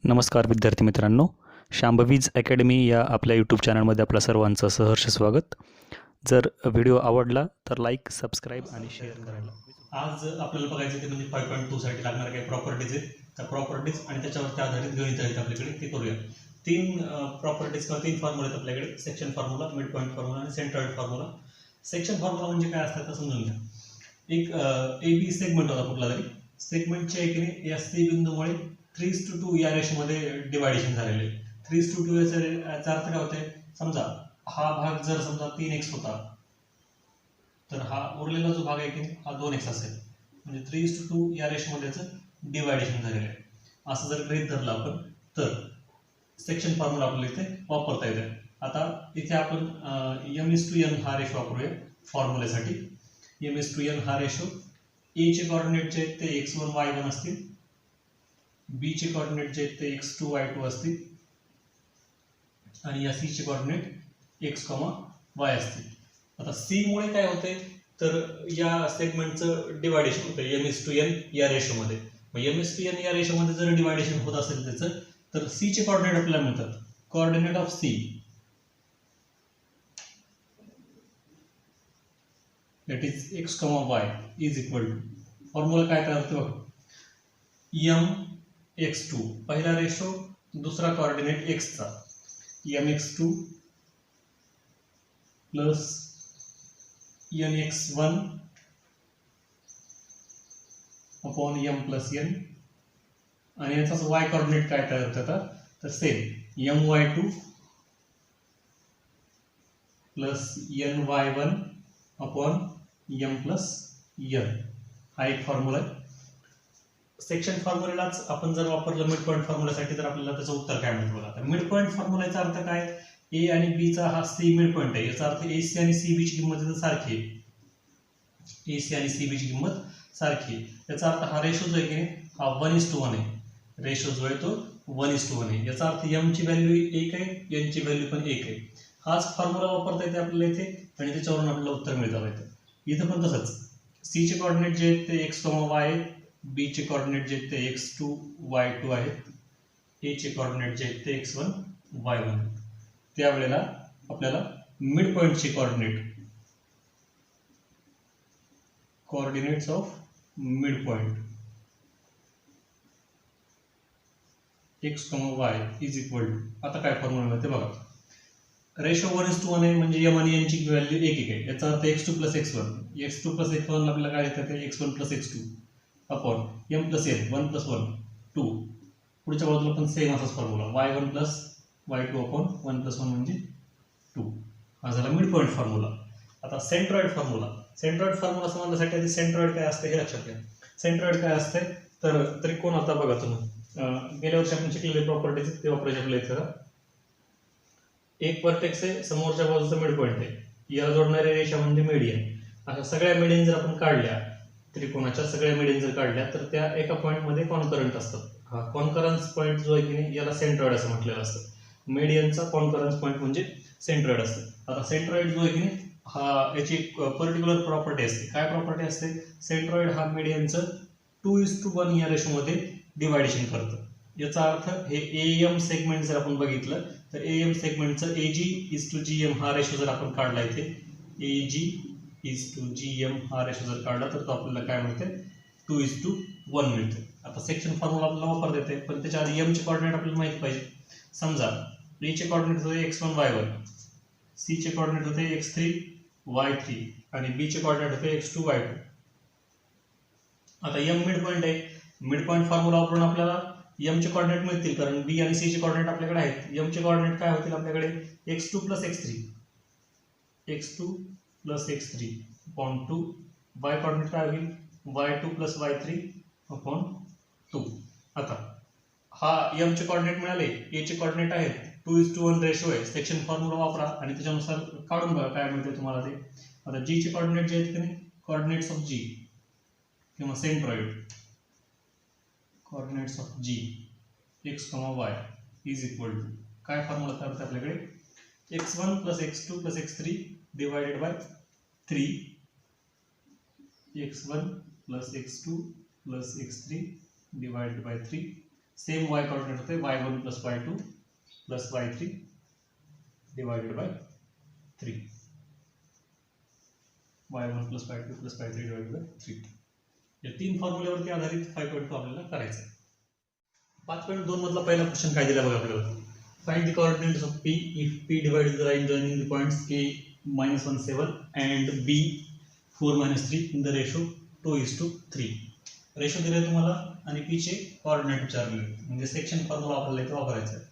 नमस्कार विद्यार्थी मित्रांनो, शांभवीज अकॅडमी या आपल्या यूट्यूब चॅनलमध्ये आपल्या सर्वांचं सहर्ष स्वागत. जर व्हिडिओ आवडला तर लाईक, सबस्क्राईब आणि शेअर करायला. आज आपल्याला बघायचं ते म्हणजे 5.2 साठी लागणार काही प्रॉपर्टीज आहेत. त्या प्रॉपर्टीज आणि त्याच्यावरती आधारित गणित आहेत आपल्याकडे, ते करूया. तीन प्रॉपर्टीज किंवा तीन फॉर्म्युले आहेत आपल्याकडे: section formula, mid point formula आणि सेंट्रॉइड फॉर्म्युला. सेक्शन फॉर्म्युला म्हणजे काय असतं ते समजून घ्या. एक ए बी सेगमेंट होता कुठला तरी, सेगमेंटच्या एकीने या सी बिंदूमुळे 3:2 या रेशोमध्ये डिवायडेशन झालेले आहे. 3:2 याचा अर्थ काय होते, समजा हा भाग जर समजा 3x होता तर हा उरलेला जो भाग आहे की हा 2x असेल, म्हणजे 3:2 या रेशोमध्ये याचं डिवायडेशन झालेलं आहे. असं जर गृहीत धरलं आपण तर सेक्शन फॉर्म्युला आपल्याला इथे वापरता येते. आता इथे आपण m:n हा रेशो वापरूया फॉर्म्युलेसाठी. m:n हा रेशो ए चे कोऑर्डिनेट जे आहेत ते x1 y1 असतील, बी चे कोऑर्डिनेट जे आहेत ते x2 y2 असतील आणि या सी चे कोऑर्डिनेट x, y असतील. आता सी मुळे काय होते तर या सेगमेंटचं डिवायडेशन होतं m:n या रेशोमध्ये. मग m:n या रेशोमध्ये जर डिवायडेशन होत असेल त्याचं, तर सी चे कोऑर्डिनेट आपल्याला मिळतात. Coordinate of C that is x, y is equal to, formula काय तयार होतो बघा, mx2 पहिला रेशो, दुसरा कोऑर्डिनेट x चा, mx2 plus nx1 upon m plus n, आणि याचाच y कोऑर्डिनेट काय तयार होतं तर same my2 plus ny1 upon m plus n. हा एक फॉर्म्युला आहे. सेक्शन फॉर्म्युलाच आपण जर वापरलं मिड पॉईंट फॉर्म्युलासाठी तर आपल्याला त्याचं उत्तर काय मिळतं बघा. मिड पॉईंट फॉर्म्युलाचा अर्थ काय, ए आणि बी चा हा सी मिड पॉईंट आहे, याचा अर्थ ए सी आणि सी बी ची किंमत सारखी आहे. ए सी आणि सी बी ची किंमत सारखी आहे, याचा अर्थ हा रेशो जो आहे की नाही हा 1:1 आहे. रेशो जो आहे तो 1:1 आहे. याचा अर्थ m ची व्हॅल्यू 1 आहे, n ची व्हॅल्यू पण 1 आहे. हाच फॉर्म्युला वापरता येते आपल्याला इथे आणि त्याच्यावरून आपल्याला उत्तर मिळतं येतं. इथं पण तसंच, सी चे कोऑर्डिनेट जे आहेत ते x, y आहेत, बी चे कोऑर्डिनेट जे आहेत ते x2 y2 आहेत, ए चे कोऑर्डिनेट जे आहेत ते x1 y1. त्यावेळेला आपल्याला मिड पॉईंटचे coordinates of mid point x, y is equal to, आता काय फॉर्म्युला मिळते बघा. रेशो 1:1 आहे म्हणजे m आणि n ची व्हॅल्यू 1 आहे. याचा अर्थ x2 plus x1, x2 plus x1 आपल्याला काय येतं ते x1 plus x2 upon m plus n, 1 plus 1 2. पुढच्या बाजूला पण सेम असाच formula, y1 plus y2 upon 1 plus 1 म्हणजे 2. हा झाला मिड पॉईंट फॉर्म्युला. आता सेंट्रॉइड फॉर्म्युला. सेंट्रॉइड फॉर्म्युला समजण्यासाठी आधी सेंट्रॉइड काय असते हे लक्षात घ्या. सेंट्रॉइड काय असते तर त्रिकोण, आता बघा तुम्ही गेल्या वर्षी आपण शिकलेले प्रॉपर्टीज ते वापरायचे आपल्या इथं. एक वर्टेक्स आहे, समोरच्या बाजूचा मिड पॉईंट आहे, या जोडणाऱ्या रेषा म्हणजे मीडियन. अशा सगळ्या मीडियन जर आपण काढल्या, त्रिकोणाच्या सगळ्या मीडियन जर काढल्या तर त्या एका पॉईंट मध्ये कॉन्करंट असतात. हा कॉन्करन्स पॉईंट जो आहे की नाही याला सेंट्रॉइड असं म्हटलेलं असतं. मीडियनचा कॉन्करन्स पॉईंट म्हणजे सेंट्रॉइड असतं. आता सेंट्रॉइड जो आहे की नाही हा याची पर्टिक्युलर प्रॉपर्टी असते. काय प्रॉपर्टी असते, सेंट्रॉइड हा मीडियनचं 2:1 या रेशोमध्ये डिवायडेशन करतं. याचा अर्थ हे एएम सेगमेंट जर आपण बघितलं तर एएम सेगमेंटचं AG:GM हा रेशो जर आपण काढला इथे, AG:GM हा रेशो जर काढला तर तो आपल्याला काय मिळते 2:1 मिळते. आता सेक्शन फॉर्म्युला आपल्याला वापरता येते, पण त्याच्या आधी m चे कोऑर्डिनेट आपल्याला माहिती पाहिजे. समजा a चे कोऑर्डिनेट होते x1 y1, c चे कोऑर्डिनेट होते x3 y3 आणि b चे कोऑर्डिनेट होते x2 y2. आता m मिड पॉईंट आहे, मिड पॉईंट फॉर्म्युला वापरून आपल्याला m चे कोऑर्डिनेट मिळतील, कारण b आणि c चे कोऑर्डिनेट आपल्याकडे आहेत. m चे कोऑर्डिनेट काय होतील आपल्याकडे x2 plus x3, x2 plus x3 upon 2. y coordinate काय होईल y2 प्लस y3 अपॉन 2. आता हा m चे कोऑर्डिनेट मिळाले, a चे कोऑर्डिनेट आहेत, 2:1 रेशो आहे. सेक्शन फॉर्म्युला वापरा आणि त्याच्यानुसार काढून बघा काय मिळते तुम्हाला ते. आता g चे कोऑर्डिनेट जे आहेत की नाही, कोऑर्डिनेट्स ऑफ g किंवा centroid, coordinates of g x, y is equal to, काय फॉर्म्युला तयार होते आपल्याकडे x1 plus x2 plus x3 divided by 3, x1 plus x2 plus x3 divided by 3 same Y coordinate होते y1 plus y2 plus y3 divided by 3. y1 plus y2 plus y3 divided by 3. या 3 फॉर्म्युल्यावरती आधारित 5.2 आपल्याला करायचं आहे. 5.2 मधला पहिला question काय दिला बघा आपल्याला. Find the coordinates of P if P divides the line joining the points A -1 7 and B 4 -3 in the ratio 2:3. Ratio दिले तुम्हाला आणि P चे कोऑर्डिनेट विचारले म्हणजे सेक्शन फॉर्म्युला आपल्याला इथे वापरायचा आहे.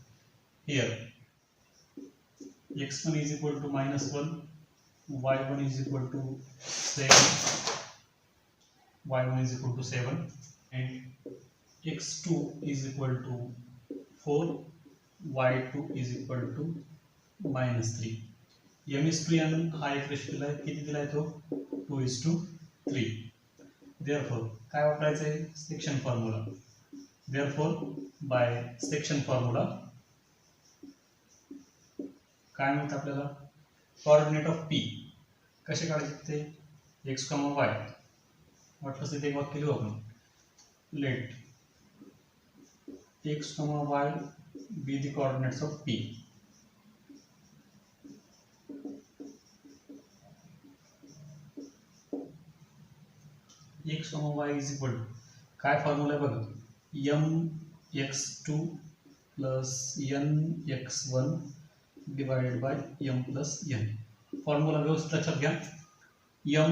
Here x1 is equal to -1, y1 is equal to 7, y1 is equal to 7 and x2 is equal to 4, y2 is equal to -3. m is to n हा एक रेशो दिला आहे. किती दिला आहे तो 2:3. therefore काय वापरायचं आहे section formula. therefore by section formula काय म्हणतात आपल्याला कोऑर्डिनेट ऑफ P कसे काढायचे ते x, y वाटलं तर एक वाक्य लिहू आपण. Let x, y be the coordinates of P. x, y is equal to काय फॉर्म्युला आहे बघा mx2 plus nx1 divided by m plus n. Formula व्यवस्थित लक्षात घ्या. m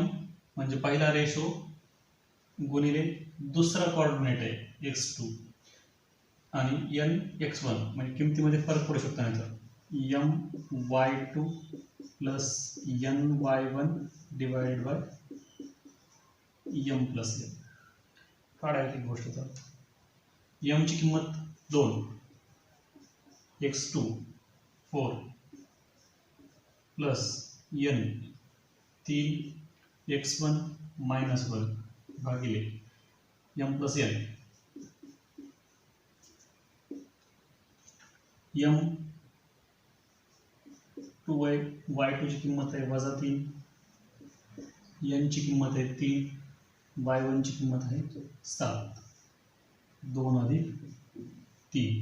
म्हणजे पहिला रेशो गुणिले दुसरा कोऑर्डिनेट आहे x2 आणि n x1 म्हणजे किमतीमध्ये फरक पडू शकतो. नाही तर m y2 plus n y1 divided by m plus n. काढायची गोष्ट तर m ची किंमत 2, x2 4 प्लस n 3, x1 -1 भागिले m प्लस n. y2 ची किंमत आहे -3, n ची किंमत आहे 3, y1 ची किंमत आहे 7. 2 अधिक 3.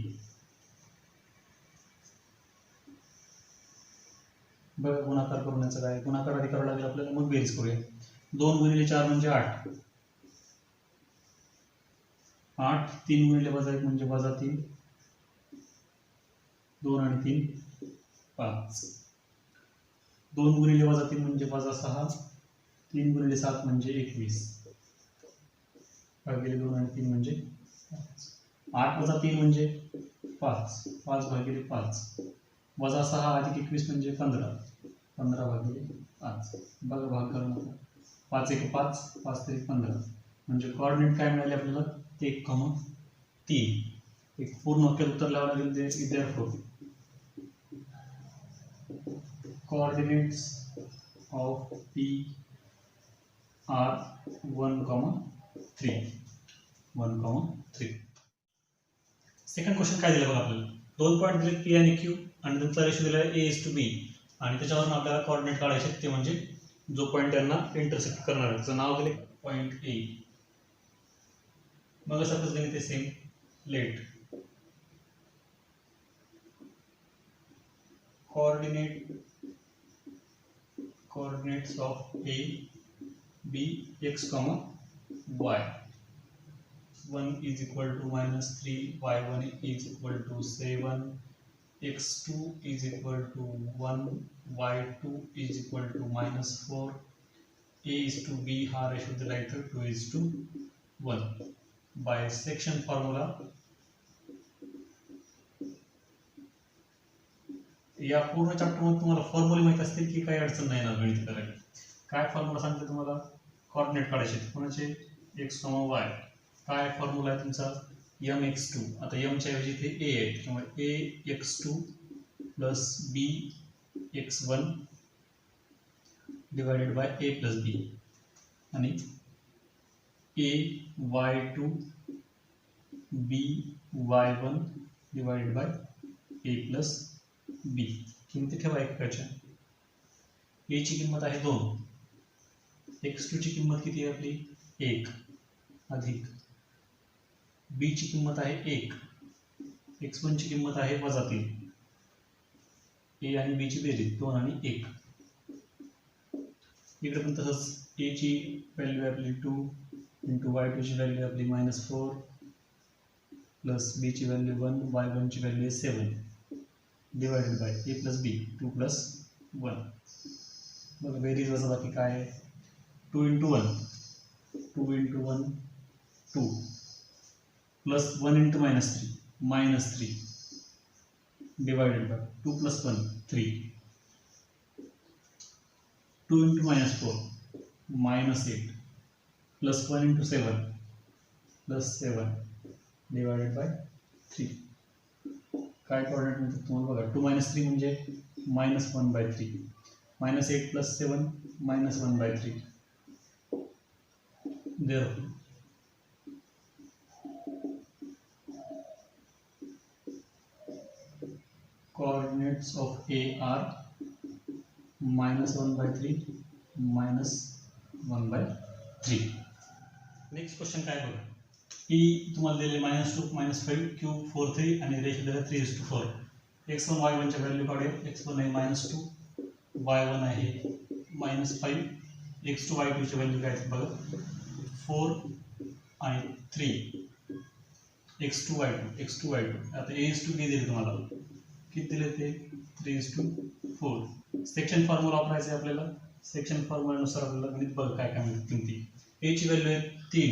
बघा गुणाकार करण्याचं काय. गुणाकार आधी करावं लागेल आपल्याला मग बेरीज करूया. 2 गुणिले 4 म्हणजे 8. 8 3 गुणिले -1 म्हणजे -3. 2 आणि 3 5. 2 गुणिले -3 म्हणजे -6. 3 गुणिले 7 म्हणजे 21 भागिले 2 आणि 3 म्हणजे 5. 8 - 3 म्हणजे 5. 5 भागिले 5 -6 अधिक 21 म्हणजे 15. 15 भागिले 5. बघा भाग करून आता 5 1 5 5 3 15 म्हणजे कोऑर्डिनेट काय मिळाले आपल्याला 1,3. एक पूर्ण वाक्यात उत्तर लावावं लागेल. ते therefore coordinates of P are 1,3. Second question काय दिलं बघा आपल्याला. 2 पॉईंट दिले P आणि Q आणि त्यांचा रेशो दिला A is to B आणि त्याच्यावरून आपल्याला कोऑर्डिनेट काढायचे ते म्हणजे जो पॉईंट त्यांना इंटरसेक्ट करणार आहे त्याचं नाव दिले पॉईंट A. मग असं ते सेम. Let coordinates of A, B, x, y. 1 is equal to -3, y1 is equal to 7, x2 is equal to 1, y2 is equal to -4, A is to B हा रेशो दिला इथं 2:1. बाय सेक्शन फॉर्म्युला या पूर्ण चॅप्टरमध्ये तुम्हाला फॉर्म्युले माहिती असतील की काही अडचण नाही येणार गणित करायला. काय फॉर्म्युला सांगते तुम्हाला कोऑर्डिनेट काढायचे कोणाचे x, y. काय फॉर्म्युला आहे तुमचा mx2. आता m च्या ऐवजी इथे a आहे त्यामुळे a x2 plus b x1 divided by a plus b आणि a y2 b y1 divided by a plus b. किमती ठेवा एकाच्या. a ची किंमत आहे 2, x2 ची किंमत किती आहे आपली 1 अधिक b ची किंमत आहे 1 x1 ची किंमत आहे -3, a आणि b ची बेरीज 2 आणि 1. इकडे पण तसंच a ची व्हॅल्यू आपली 2 इंटू y2 ची व्हॅल्यू आपली -4 प्लस b ची व्हॅल्यू 1, y1 ची value 7 divided by a plus b 2 plus 1. मग बेरीज वजाबाकी काय आहे? 2 into 1 2 plus 1 into -3 divided by 2 plus 1 3 2 into -4 -8 plus 1 into 7 plus 7 divided by 3. काय कोऑर्डिनेट म्हणतात तुम्हाला बघा. 2 - 3 म्हणजे -1/3 -8 plus 7 -1/3. Therefore coordinates of A are -1/3 -1/3. Next question काय बघा. P तुम्हाला दिले -2 -5 Q 4 3 आणि रेशो दिला 3:4. x1 y1 च्या व्हॅल्यू काढूया. x1 आहे -2, y1 आहे -5, x2 y2 ची व्हॅल्यू काय बघा 4 आणि 3. x2 y2 आता a:2 b दिले तुम्हाला. किती दिले ते 3:4. सेक्शन फॉर्म्युला वापरायचा आहे आपल्याला. सेक्शन फॉर्म्युलानुसार आपल्याला गणित बघ काय काय म्हणतात किमती. a ची व्हॅल्यू आहे 3,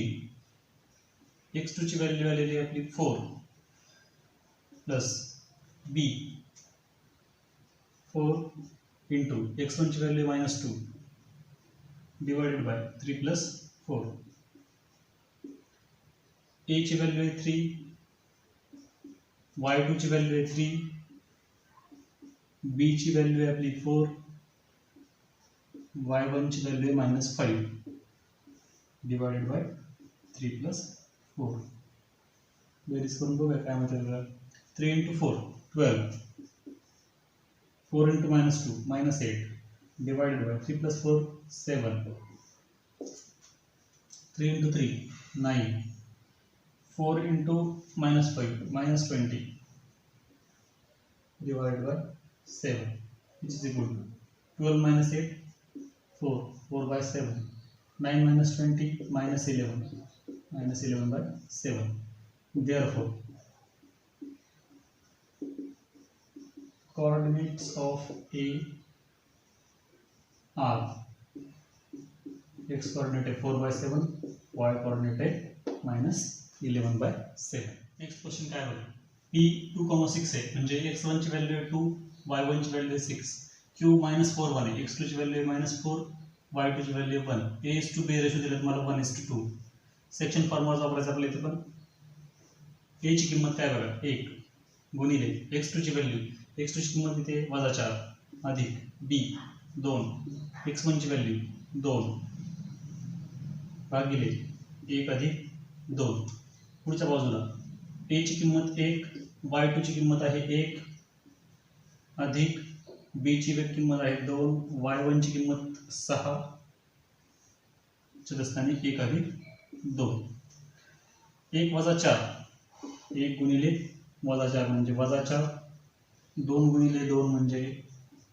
x2 ची व्हॅल्यू आलेली आहे आपली 4 प्लस b 4 इंटू x1 ची value -2 divided by 3 plus 4. a ची व्हॅल्यू आहे 3, y2 ची व्हॅल्यू आहे 3, b ची व्हॅल्यू आहे आपली 4, y1 ची व्हॅल्यू आहे -5 डिवायडेड बाय 3 प्लस 4. बेरीज करून बघूया काय म्हणतात. 3 into 4 12, 4 into -2 -8 divided by 3 plus 4 7, 3 into 3 9, 4 into -5 -20 divided by 7 which is equal to 12 minus 8 4 by 7 9 minus 20 -11 by 7. Therefore coordinates of A are x coordinate 4 by 7, y coordinate -11 by 7. Next question काय बघा. P 2,6 आहे म्हणजे x1 ची value आहे 2, y1 ची value आहे 6, Q -4 1 आहे, x2 ची व्हॅल्यू आहे -4, y2 ची व्हॅल्यू आहे 1, a:b रेशो दिला तुम्हाला 1:2. सेक्शन फॉर्म्युला वापरायचा आपल्या इथे पण. a ची किंमत काय बघा 1 गुणिले x2 ची व्हॅल्यू, x2 ची किंमत इथे -4 अधिक b 2, x1 ची व्हॅल्यू 2 भागिले 1 अधिक 2. पुढच्या बाजूला a ची किंमत 1, y2 ची किंमत आहे 1 अधिक b ची किंमत आहे 2, y1 ची किंमत 6 च्या स्थानी 1 अधिक 2. 1 वजा 4, 1 गुणिले वजा 4 म्हणजे -4, 2 गुणिले 2 म्हणजे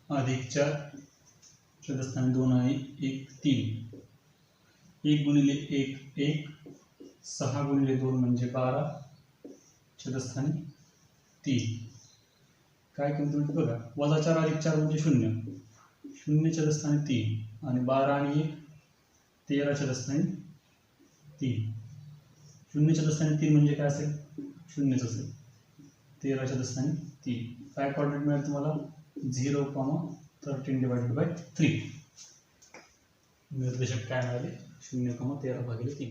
+4 च्या स्थानी 2 आणि 1 3, 1 गुणिले 1 1, 6 गुणिले 2 म्हणजे 12 च्या स्थानी 3. काय किंमत बघा -4 अधिक 4 म्हणजे 0, 0 च्या स्थानी 3 आणि 12 आणि 1 13 च्या स्थानी 3. 0 च्या स्थानी 3 म्हणजे काय असेल 0च असेल. 13 च्या स्थानी 3. काय कोऑर्डिनेट मिळेल तुम्हाला 0,13 डिवायडेड बाय 3. निर्देशक काय मिळाले 0,13/3.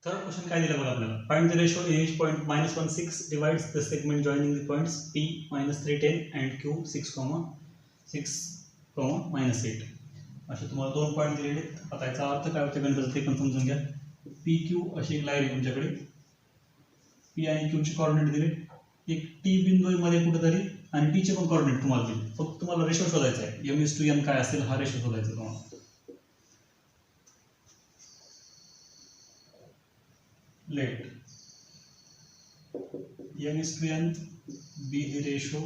थर्ड क्वेश्चन काय दिलं बघा आपल्याला. Find the ratio in which point -1/6 divides the segment joining the points P -310 and Q 6,6, -8. असे तुम्हाला 2 पॉईंट दिलेले. आता याचा अर्थ काय होते गणिताचा ते पण समजून घ्या. PQ अशी एक लाईन आहे तुमच्याकडे. P आणि Q चे कोऑर्डिनेट दिले. एक T बिंदू मध्ये कुठेतरी आणि T चे पण कोऑर्डिनेट तुम्हाला दिले. फक्त तुम्हाला रेशो शोधायचा आहे. M:2N काय असेल हा रेशो शोधायचा तुम्हाला. Let M:2N be the ratio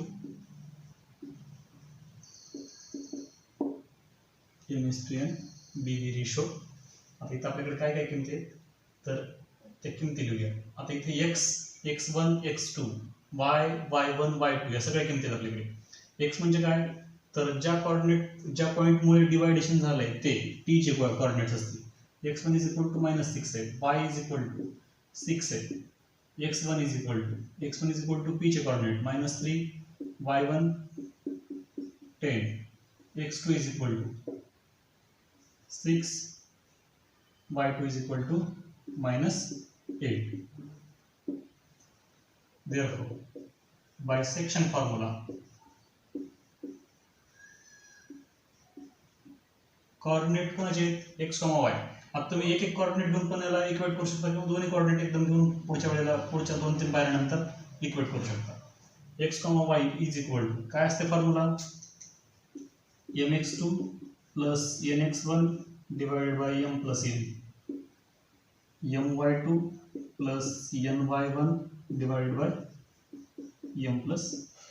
M is to N be the ratio. आता इथं आपल्याकडे काय काय किमती आहेत तर त्या किमती लिहूया. आता इथे x1 x2 y1 y2 या सगळ्या किमती आहेत आपल्याकडे. x म्हणजे काय तर ज्या पॉईंटमुळे डिवायडेशन झालंय ते t चे कोऑर्डिनेट्स असतील. x1 इज इक्वल टू -6 आहे, y इज इक्वल टू 6 आहे, x1 is equal to p चे coordinate -3 y1 10, x2 is equal to 6 y2 is equal to -8. Therefore, bisection formula coordinate कोणाचे x, y. आता तुम्ही एक coordinate घेऊन पण याला इक्वेट करू शकता किंवा दोन्ही कोऑर्डिनेट एकदम घेऊन पुढच्या 2-3 पायऱ्यानंतर इक्वेट करू शकता. x, y is equal to काय असते formula mx2 plus nx1 divided by m plus n, my2 plus ny1 divided by m plus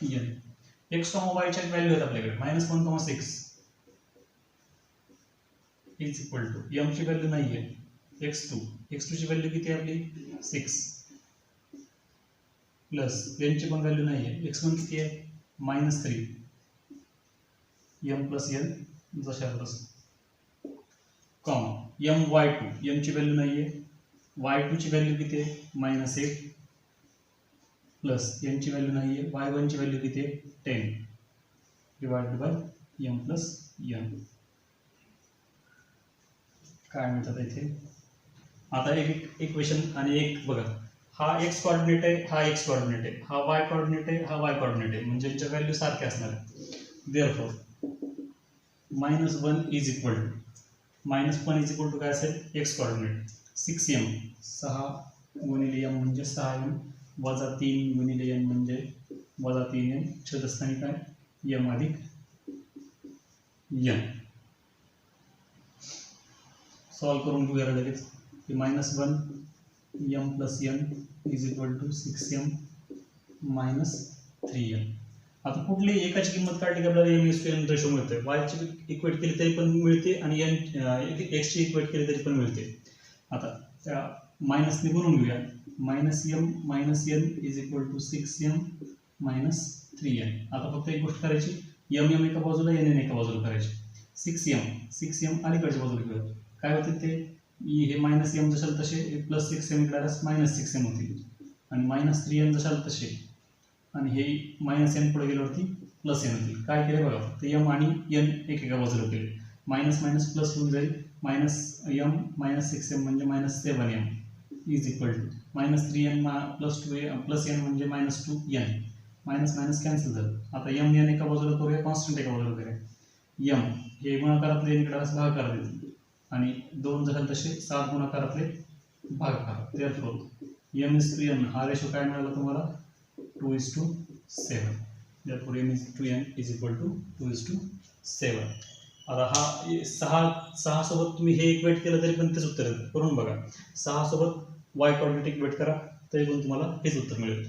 n. x, y च्या व्हॅल्यू आहेत आपल्याकडे -1,6 इज इक्वल टू m ची व्हॅल्यू नाही आहे x2 ची value किती आहे आपली 6 प्लस n ची पण व्हॅल्यू नाही आहे x1 किती आहे -3 m प्लस n जशा तसं कॉमा my2 m ची व्हॅल्यू नाही आहे y2 ची व्हॅल्यू किती आहे -8 प्लस n ची व्हॅल्यू नाही आहे y1 ची व्हॅल्यू किती आहे 10 divided by m plus n. काय म्हणतात इथे आता एक इक्वेशन आणि एक बघा हा x कोऑर्डिनेट आहे हा x कोऑर्डिनेट आहे हा y कोऑर्डिनेट आहे हा y कोऑर्डिनेट आहे म्हणजे यांच्या व्हॅल्यू सारख्या असणार आहे. देअरफॉर -1 इज इक्वल टू काय असेल x कोऑर्डिनेट 6m 6 गुणिले m म्हणजे 6m वजा 3 गुणिले n म्हणजे वजा 3n छेदस्थानी काय m अधिक n. सॉल्व करून घेऊया लगेच की -1 m plus n is equal to 6m -3n. आता कुठली एकाची किंमत काढली की आपल्याला m is to n ratio मिळतोय. y ची इक्वेट केली तरी पण मिळते आणि x ची इक्वेट केली तरी पण मिळते. आता त्या मायनसने करून घेऊया -m -n is equal to 6m -3n. आता फक्त एक गोष्ट करायची m एका बाजूला n एका बाजूला करायची. 6m अलीकडच्या बाजूला घेऊया काय होते ते हे -m जशाल तसे +6m इकडे -6m होतील आणि -3n जशाल तसे आणि हे -n पुढे गेल्यावरती +n होतील. काय केले बघा फक्त m आणि n एका बाजूला केले मायनस मायनस प्लस होऊन जाईल -m -6m म्हणजे -7m is equal to -3n + 2n plus n म्हणजे -2n मायनस मायनस कॅन्सल झालं. आता m n एका बाजूला करूया कॉन्स्टंट एका बाजूला करूया m हे गुणाकारातले n इकडे भागाकार देतील आणि 2 झाले तसे 7 गुणाकारातले भागाकार. Therefore m is to n हा रेशो काय मिळाला तुम्हाला 2:7. Therefore m is to n is equal to 2:7. आता हा 6 सोबत तुम्ही हे इक्वेट केलं तरी पण तेच उत्तर येतं. करून बघा 6 सोबत y कोऑर्डिनेट इक्वेट करा तरी पण तुम्हाला हेच उत्तर मिळेल.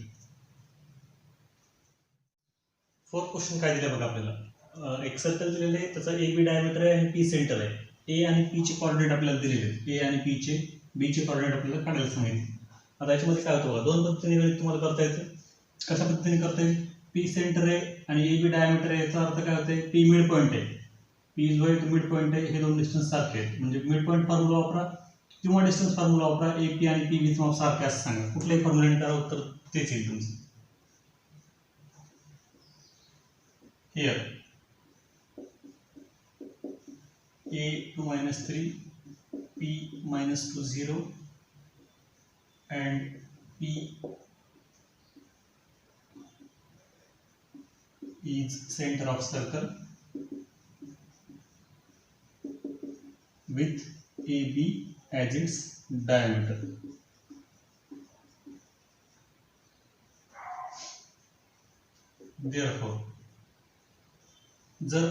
4th क्वेश्चन काय दिलं बघा आपल्याला एक सर्कल दिलेले आहे त्याचा AB डायमीटर आहे आणि P सेंटर आहे. A आणि P चे कोऑर्डिनेट आपल्याला दिलेले आहेत. A आणि B चे कोऑर्डिनेट आपल्याला काढायला सांगितले. आता याच्यामध्ये काय होतं बघा दोन पद्धतीने तुम्हाला करता येतं. कशा पद्धतीने करता येईल P सेंटर आहे आणि AB डायमीटर आहे याचा अर्थ काय होते P मिड पॉईंट आहे. P जो आहे तो मिड पॉईंट आहे हे दोन डिस्टन्स सारखे आहेत म्हणजे मिड पॉईंट फॉर्म्युला वापरा किंवा डिस्टन्स फॉर्म्युला वापरा AP आणि PB चे माप सारखे असं सांगा. कुठल्याही फॉर्म्युलाने करा उत्तर तेच येईल तुमचं. Here a to -3 p -2 0 and p is center of circle with AB as its diameter. Therefore जर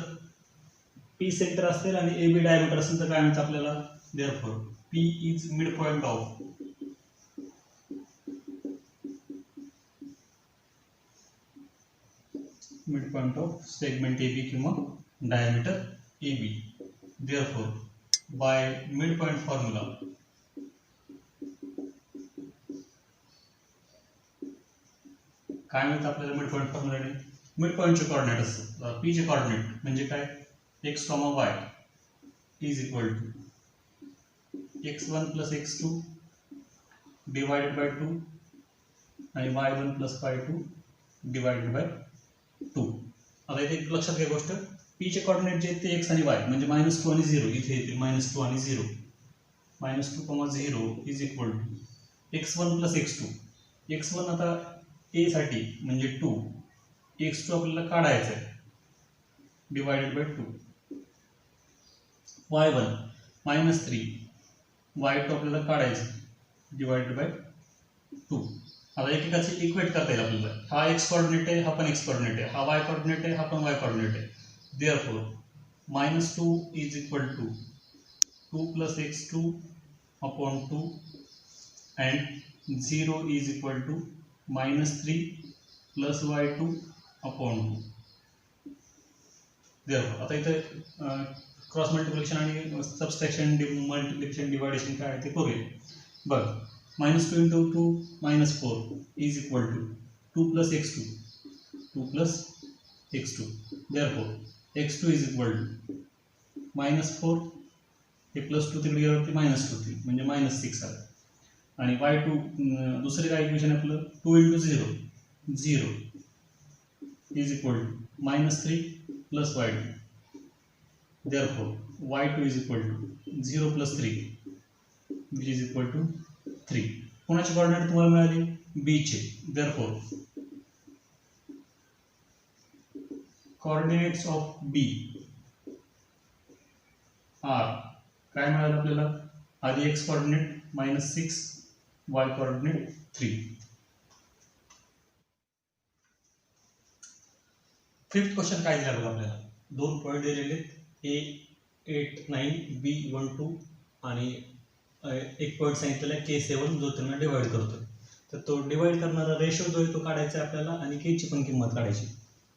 P सेंटर असेल आणि AB डायमीटर असेल तर काय म्हणतात आपल्याला therefore P is mid point of mid point of segment A B किंवा diameter A B. Therefore by mid point formula काय मिळतं आपल्याला मिड पॉईंट फॉर्म्युलाने? मिड पॉईंटचे कॉर्डिनेट असतात. पी चे कॉर्डिनेट म्हणजे काय? X comma y is equal to x1 plus x2 divided by 2 आणि y1 plus y2 divided by 2. आता इथे एक लक्षात घ्या गोष्ट, पी चे कॉर्डिनेट जे आहेत ते x आणि y म्हणजे -2 आणि 0 इथे येतील. -2 आणि 0 -2, 0 is equal to x1 plus x2. x1 आता ए साठी म्हणजे 2, x2 आपल्याला काढायचं आहे डिवायडेड बाय 2, y1 -3, y2 आपल्याला काढायचं डिवायडेड बाय 2. आता एकेकाचे इक्वेट करता येईल आपल्याला. हा x कॉर्डिनेट आहे, हा पण x कॉर्डिनेट आहे, हा y कॉर्डिनेट आहे, हा पण y कॉर्डिनेट आहे. Therefore -2 is equal to 2 plus x2 upon 2 and 0 is equal to -3 plus y2 upon 2. Therefore आता इथे क्रॉस मल्टिप्लिकेशन आणि सबस्ट्रॅक्शन, मल्टिप्लिकेशन, डिवायडेशन काय आहे ते करूया. बघ, -2 into 2 -4 is equal to 2 plus x2, 2 plus x2. Therefore x2 is equal to -4, हे +2 तिकडे गेल्यावरती -2 होतील म्हणजे -6 आलं. आणि y2 दुसरे काय इक्वेशन आपलं 2 into 0, 0 is equal to -3 plus y2. Therefore, y2 is equal to 0 plus 3, which is equal to 3. कोणाचे कोऑर्डिनेट तुम्हाला मिळाले? b चे. Therefore, coordinates of b are काय मिळालं आपल्याला? आधी x coordinate -6, y coordinate 3. Fifth question काय दिला बघा आपल्याला? 2 पॉईंट दिलेले A89, B12 आणि एक पॉईंट सांगितलेला आहे K7 जो त्यांना डिवाइड करतो. तर तो डिवाइड करणारा रेशो जो आहे तो काढायचा आहे आपल्याला आणि K ची पण किंमत काढायची.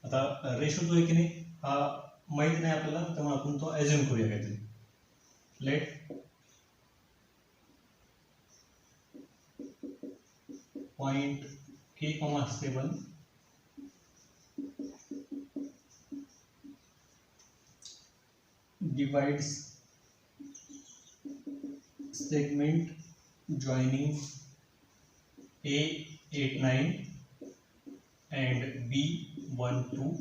आता रेशो जो आहे की नाही हा माहीत नाही आपल्याला, त्यामुळे आपण तो ॲज्युम करूया काहीतरी. Let point K7 divides segment joining A89 and B12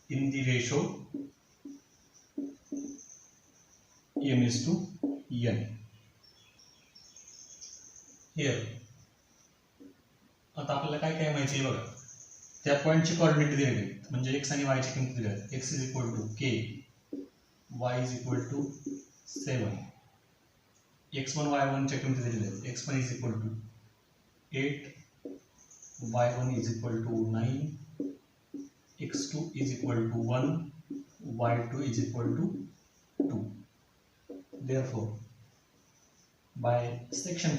in the ratio m:n. Here आता आपल्याला काय काय माहिती आहे बघा. त्या पॉईंटचे कोऑर्डिनेट दिलेले आहेत म्हणजे x आणि y ची किंमत दिली आहे. x is equal to k, y is equal to 7, x1 y1 च्या किंमती दिलेल्या आहेत. x1 is equal to 8, y1 is equal to 9, x2 is equal to 1, y2 is equal to 2. Therefore, by section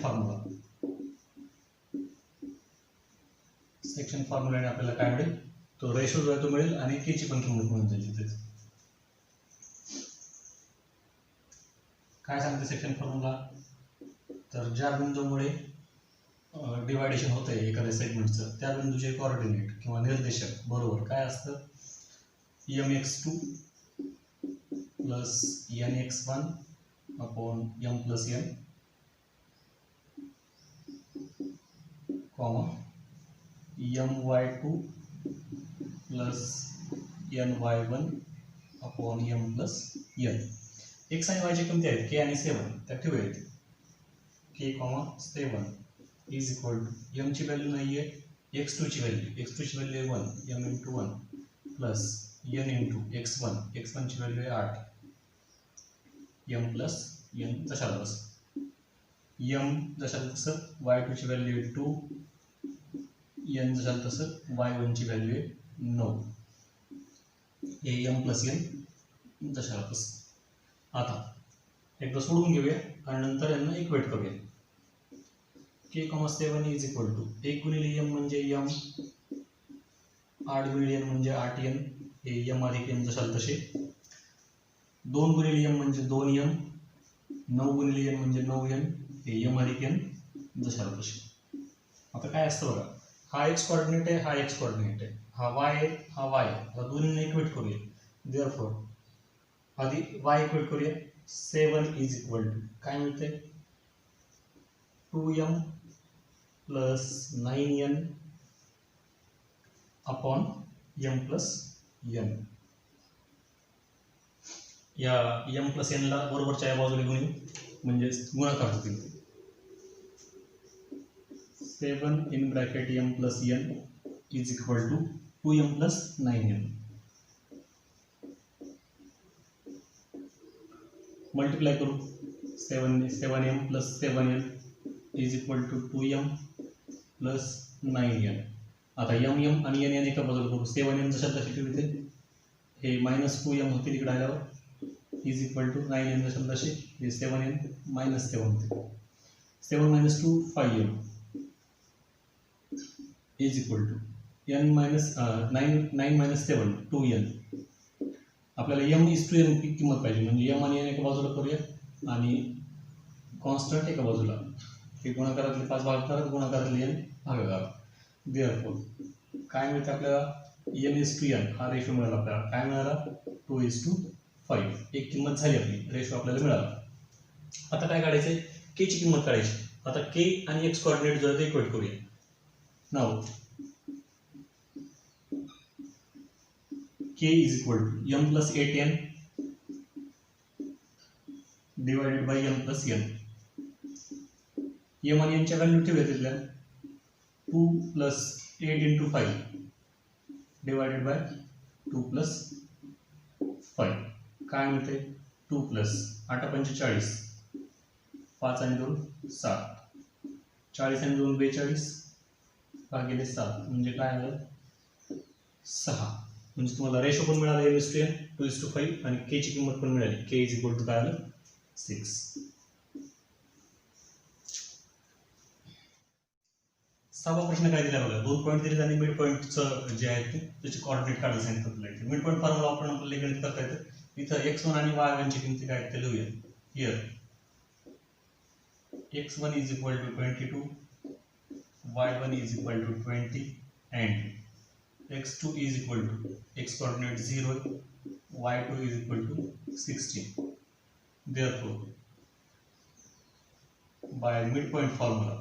फॉर्म्युलाने आपल्याला काय मिळेल? तो रेशो जो आहे तो मिळेल आणि k ची पण किंमत मिळून जाईल तिथे. काय सांगते सेक्शन फॉर्म्युला? तर ज्या बिंदूमुळे डिवायडेशन होतंय एखाद्या सेगमेंटचं त्या बिंदूचे कोऑर्डिनेट किंवा निर्देशक बरोबर काय असतं? mx2 plus nx1 upon m plus n comma my2 plus ny1 upon m plus n. x आणि y ची किंमती आहेत k आणि 7 त्या ठेवूयात. k, 7 is equal to m ची व्हॅल्यू नाही आहे, x2 ची व्हॅल्यू आहे 1, m into 1 plus n into x1 ची व्हॅल्यू आहे 8, m प्लस n जशाला तसं. m जशाला तसं y2 ची व्हॅल्यू आहे 2, n जशाला तसं y1 ची व्हॅल्यू आहे 9, हे m प्लस n जशाला तसं. आता एकदा सोडून घेऊया आणि नंतर यांना इक्वेट करूया. k, 7 इज इक्वल टू 1 गुणिले m म्हणजे m 8 गुणिले n म्हणजे 8n, हे m अधिक n जशाल तसे. 2 गुणिले m म्हणजे 2m, 9 गुणिले n म्हणजे 9n, हे m अधिक n जशाल तसे. आता काय असतं बघा, हा x कोऑर्डिनेट आहे, हा x कोऑर्डिनेट आहे, हा y आहे, हा y आहे. आता दोन्हींना इक्वेट करूया. देअरफॉर आधी y इक्वेट करूया. 7 इज इक्वल टू काय मिळते, 2m plus 9n upon m plus n. या m प्लस n ला बरोबरच्या या बाजूला गुणी म्हणजे गुणाकार होतील. 7 in bracket m plus n is equal to 2m plus 9n. Multiply करू. 7m plus 7n is equal to 2m plus 9n. आता m आणि n एका बाजूला करू. 7n जशात तशी ठेवते, हे मायनस 2m होते तिकडे आल्यावर इज इक्वल टू 9n जशात तसे, हे 7n मायनस 7 होते. 7 minus 2 5m is equal to n minus 9 minus 7 2n. आपल्याला m इज टू n की किंमत पाहिजे, म्हणजे m आणि n एका बाजूला करूया आणि कॉन्स्टंट एका बाजूला. हे गुणाकारातले 5 भागाकार, गुणाकारातले n भागाकार. देअरफॉर काय मिळतं आपल्याला, n इज टू n हा रेशो मिळाला आपल्याला. काय मिळाला, 2:5. एक किंमत झाली आपली, रेशो आपल्याला मिळाला. आता काय काढायचंय, k ची किंमत काढायची. आता k आणि x कोऑर्डिनेट जो आहे ते इक्वेट करूया. नाव k is equal to m plus 8n divided by m plus n. m आणि n च्या व्हॅल्यू ठेवूया तिथल्या. 2 plus 8 into 5 divided by 2 plus 5. काय मिळते, 2 plus 8 पंचे 40, 5 आणि 2 7, 40 आणि 2 42 भागिले 7 म्हणजे काय आलं 6. म्हणजे तुम्हाला रेशो पण मिळाला m is to n 2:5 आणि k ची किंमत पण मिळाली. k इज इक्वल टू काय आलं 6. 6वा प्रश्न काय दिला बघा, 2 पॉईंट दिले आणि मिड पॉईंटचं जे आहे त्याचे कोऑर्डिनेट काढायला सांगितलं आपल्याला. मिड पॉईंट फॉर्म्युला वापरून आपल्याला गणित करता येतं. इथं x1 आणि y1 ची किमती काय ते लिहूया. Here x1 is equal to 22, y1 is equal to 20 and x2 is equal to x coordinate 0, y2 is equal to 16. Therefore, by midpoint formula,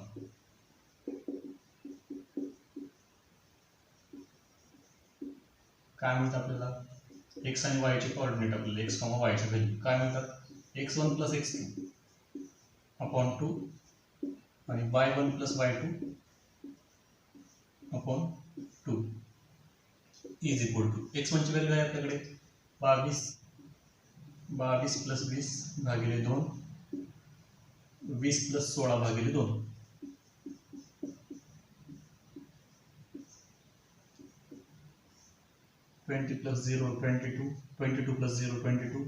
काय मिळतं आपल्याला, x आणि y चे कोऑर्डिनेट आपल्याला x, y चे व्हॅल्यू काय मिळतात, x1 प्लस x2 अपॉन 2 आणि y1 plus y2 upon 2 is equal to x1 ची व्हॅल्यू आहे आपल्याकडे 22 प्लस 20 भागिले 2, 20 प्लस 16 भागिले 2. Twenty plus 0 22, 22 plus 0 22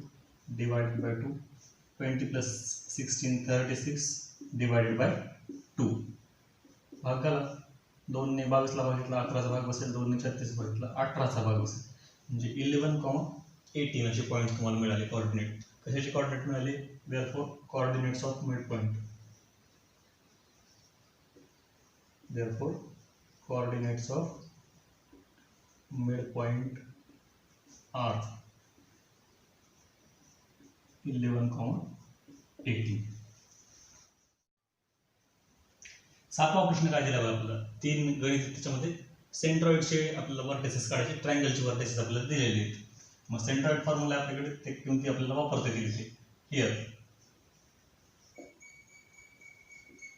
divided by 2, 20 plus 16 36 divided by 2. भाग झाला, 2 ने 22 ला भागितला 11 चा भाग बसेल, 2 ने 36 भागितला 18 चा भाग बसेल. म्हणजे 11,18 असे पॉईंट तुम्हाला मिळाले कोऑर्डिनेट. कशाचे कोऑर्डिनेट मिळाले, therefore coordinates of mid point. Therefore coordinates of mid point are 11,18. 7वा प्रश्न काय दिला आपल्याला, 3 गणित त्याच्यामध्ये सेंट्रॉइडचे आपल्याला वर्टेसेस काढायचे, ट्रायंगलचे वर्टेसेस आपल्याला दिलेले आहेत. मग सेंट्रॉइड फॉर्म्युला आपल्याकडे ते किमती आपल्याला वापरता येईल. Here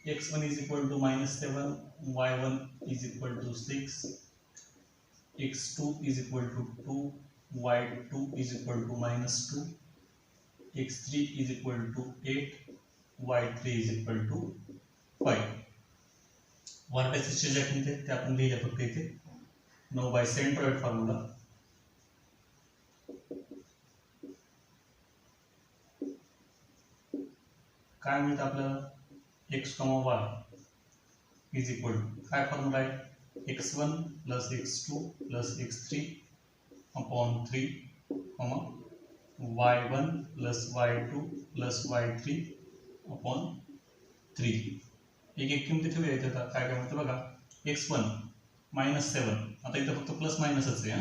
x1 is equal to -7, y1 is equal to 6, x2 is equal to 2, y2 is equal to -2, x3 is equal to 8, y3 is equal to 5. वर्टेसेसचे ज्या किमती आहेत त्या आपण लिहिल्या फक्त इथे. नाउ बाय सेंट्रॉइड फॉर्म्युला काय मिळतं आपल्याला, x, y is equal to काय फॉर्म्युला आहे, x1 plus x2 plus x3 upon 3 comma y1 plus y2 plus y3 upon 3. एक एक किमती ठेवूया इथे. आता काय काय म्हणते बघा. x1 -7, आता इथं फक्त प्लस मायनसच आहे.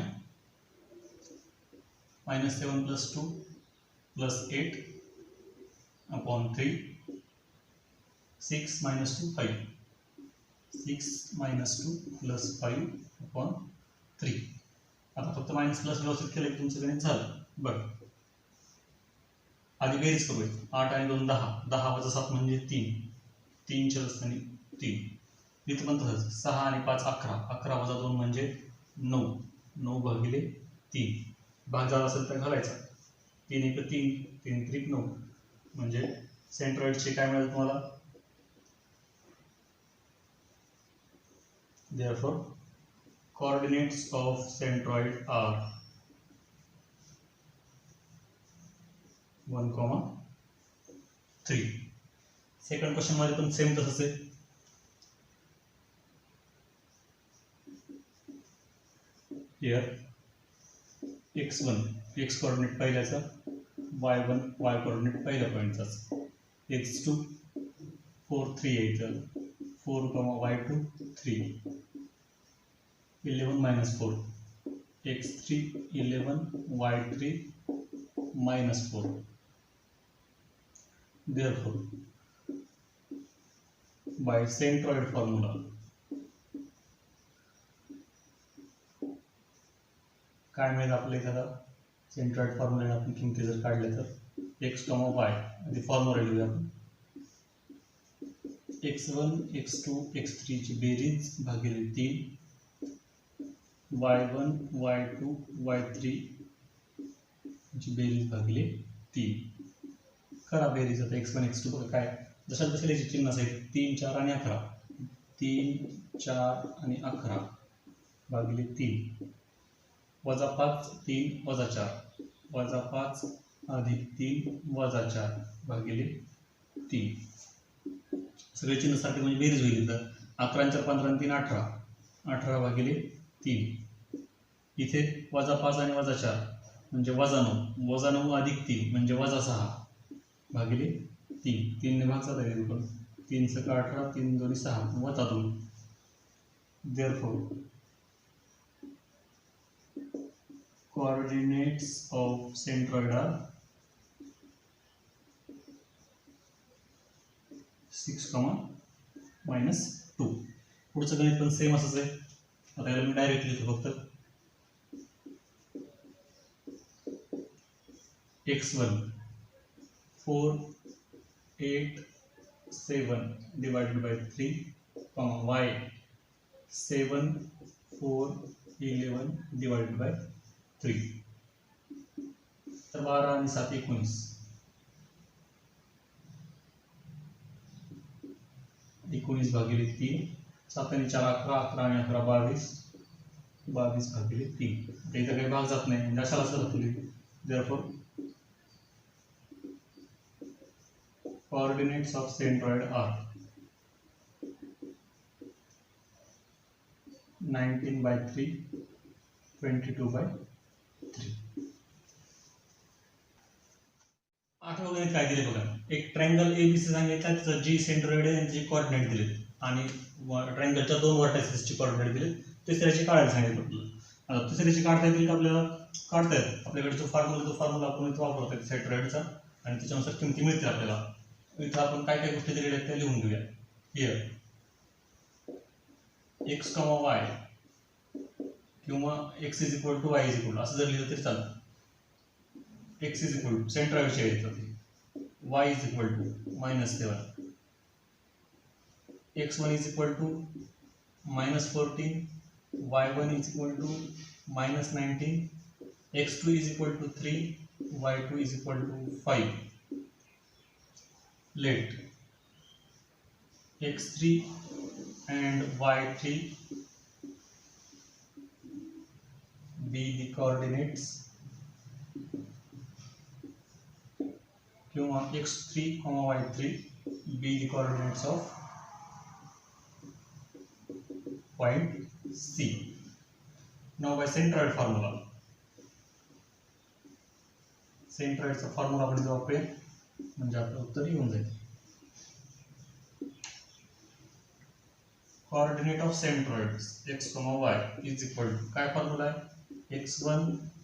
-7 plus 2 plus 8 upon 3. 6 minus 2 5. 6 minus 2 plus 5 upon 3. आता फक्त मायनस प्लस व्यवस्थित केलं की तुमचं गणित झालं. बघा आधी बेरीज करूया. 8 आणि 2 10. 10 वजा 7 म्हणजे 3. 3 च्या स्थानी 3. इथं पण तसंच. 6 आणि 5 11. 11 वजा 2 म्हणजे 9. 9 भागिले 3. भाग झाला असेल तर घालायचा. 3 एक 3, 3 त्रिक 9 म्हणजे सेंट्रॉइडचे काय मिळेल तुम्हाला. Therefore, coordinates of centroid are 1, 3. Second question मध्ये पण सेम तसंच आहे. Here x1 x कोऑर्डिनेट पहिल्याचा, y1 y कोऑर्डिनेट पहिल्या पॉईंटचा, x2 4 3 यायचं. 4, y2 3. 11 minus 4. x3 11 y3 minus 4. Therefore, by centroid formula, काय मिळेल आपल्याला त्याला. सेंट्रॉइड फॉर्म्युला आपण किमती जर काढल्या तर x, y आधी फॉर्म्युला लिहूया आपण. x1 x2 x3 ची बेरीज भागिले 3. y1 y2 y3 ची बेरीज भागिले 3. करा बेरीज. आता x1 x2 बघा काय जशा तसे लिहायचे चिन्ह असायचे. 3 4 आणि 11. 3 4 आणि 11 भागिले 3. वजा 5 3 वजा 4 वजा 5 अधिक 3 वजा 4 भागिले 3. सगळे चिन्ह सारखे म्हणजे बेरीज होईल. तर 11 4 15 आणि 3 18. 18 भागिले 3. इथे वजा 5 आणि वजा 4 म्हणजे वजा 9. वजा 9 अधिक 3 म्हणजे वजा 6 भागिले 3. 3 ने भाग जाता येईल पण 3 × 18 3 2 6 वजा 2. Therefore, coordinates of centroid are 6, -2. पुढचं गणित पण सेम असंच आहे. आता याला मी डायरेक्ट लिहितो फक्त. x1 4 8 7 divided by 3, y 7 4 11 divided by 3. तर 12 आणि 7 19. 19 भागिले 3. 7 आणि 4 11. 11 आणि 11 22. 22 भागिले 3. आता इथं काही भाग जात नाही म्हणजे अशाला सरळ तुली. Therefore, coordinates of centroid are 19/3 22/3. आठवं गणित काय दिले बघा. एक ट्रायंगल एबीसी सांगितलं त्याचं जी सेंट्रॉइड आहे त्यांचे कोऑर्डिनेट दिले आणि ट्रायंगलच्या 2 व्हर्टायसेसचे कोऑर्डिनेट दिले. तिसऱ्याचे काढायला सांगितलं आपल्याला. आता तिसऱ्याचे काढता येतील का आपल्याला. काढता येतात. आपल्याकडे जो फॉर्म्युला आपण इथं वापरतो सेंट्रॉइडचा आणि त्याच्यानुसार किमती मिळतील आपल्याला. इथं आपण काय काय गोष्टी दिलेल्या आहेत त्या लिहून घेऊया. हिअर x, y किंवा x = y = असं जर लिहिलं तरी चालतं. x = सेंट्रॉइडचे येतात. y = -7. x1 = -14. y1 = -19. x2 = 3. y2 = 5. Let x3 and y3 be the coordinates किंवा x3, y3 be the coordinates of point C. Now by centroid formula. सेंट्रॉइडचा फॉर्म्युला आपण इथे वापरूया म्हणजे आपलं उत्तर येऊन जाईल. Coordinate of centroids x, y is equal to काय फॉर्म्युला आहे x1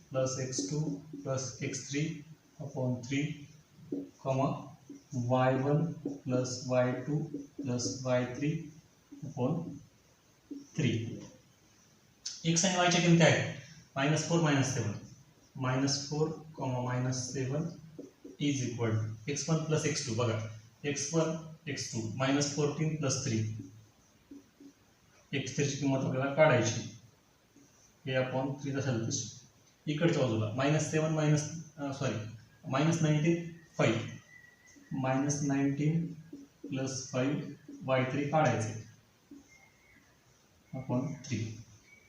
plus x2 plus x3 upon 3 comma y1 plus y2 plus y3 upon 3. x आणि y च्या किमती आहेत -4 -7 -4 -7 is equal to x1 plus x2 बघा x1 x2 -14 प्लस 3 x3 ची किंमत आपल्याला काढायची हे अपॉन 3 असेल तशी इकडच्या बाजूला -7 -19 प्लस 5 y3 काढायचे अपॉन 3.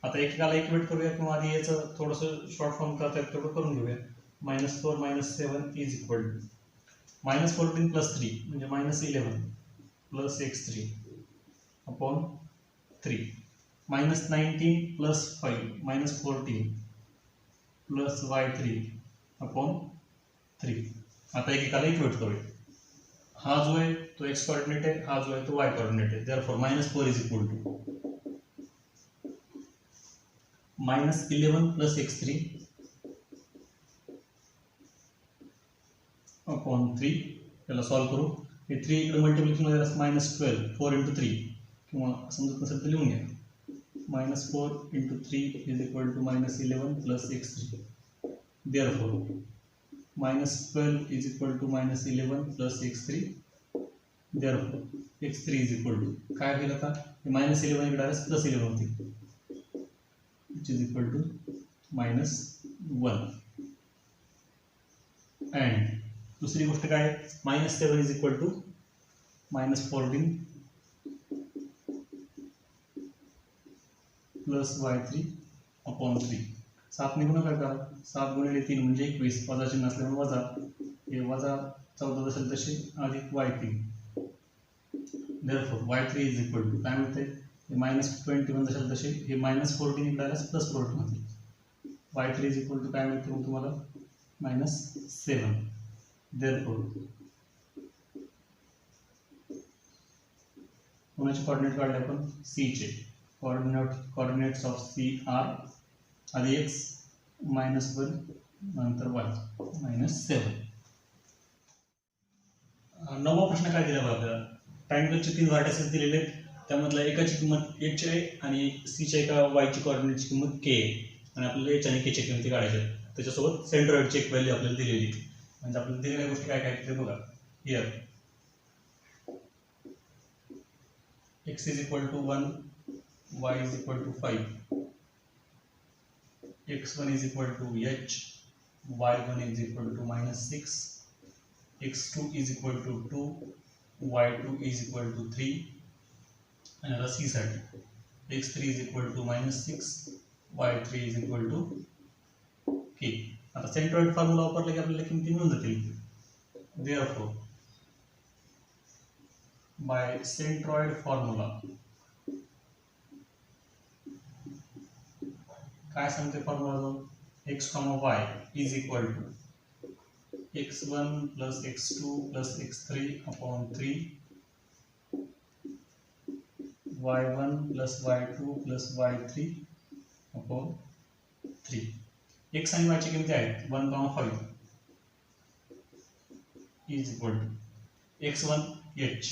आता एकेकाला एक वेट करूया किंवा आधी याचं थोडंसं शॉर्ट फॉर्म करता येईल तेवढं करून घेऊया. -4 -7 इज इक्वल टू -14 प्लस 3 म्हणजे -11 plus x3 upon 3 -19 plus 5 -14 plus y3 upon 3. आता एकेकाला एक वेट करूया. हा जो आहे तो x कोऑर्डिनेट आहे, हा जो आहे तो y कोऑर्डिनेट आहे. Therefore -4 is equal to -11 plus x3 upon 3. त्याला सॉल्व करू. हे 3 इकडे मल्टिप्लिकेशन मध्ये -12 4 × 3 किंवा समजत नसेल तर लिहून घ्या. -4 × 3 is equal to -11 plus x3. Therefore -12 is equal to -11 plus x3. Therefore x3 is equal to काय होईल आता -11 इकडे आल्यास +11 होतील which is equal to -1. and दुसरी गोष्ट काय -7 is equal to -14 plus y3 upon 3. 7 ने गुणाकार करा. 7 × 3 म्हणजे 21 वजा चिन्ह असल्यामुळे वजा हे वजा 14 असेल तसे अधिक y3. therefore y3 is equal to काय मिळते -21 असेल तसे हे -14 इकडे आल्यास +14 होतील. y3 इज इक्वल टू काय मिळते मग तुम्हाला -7. देयरफॉर कोणाचे कोऑर्डिनेट काढले आपण c चे. कोऑर्डिनेट्स ऑफ c आर आधी x -1 नंतर y -7. नववा प्रश्न काय दिला आपल्याला ट्रायंगलचे 3 व्हर्टिसेस दिलेले आहेत. त्यामधल्या एकाची किंमत h आहे आणि c च्या एका y ची कोऑर्डिनेटची किंमत k आहे आणि आपल्याला h आणि k ची किंमती काढायच्या आहेत. त्याच्यासोबत सेंट्रॉइडची एक व्हॅल्यू आपल्याला दिलेली आहे. म्हणजे आपल्याला दिलेल्या गोष्टी काय काय ते बघा. Here x is equal to 1 y is equal to 5 x1 is equal to h y1 is equal to -6 x2 is equal to 2 y2 is equal to 3 आणि आता c साठी x3 is equal to -6 y3 is equal to k. आता centroid formula वापरला की आपल्याला किमती मिळून जातील. देयरफॉर बाय सेंट्रॉइड फॉर्म्युला काय सांगते फॉर्म्युला जो x, y is equal to x1 plus x2 plus x3 upon 3 y1 plus y2 plus y3 upon 3. x आणि y ची किमती आहेत 1, 5 is equal to x1 h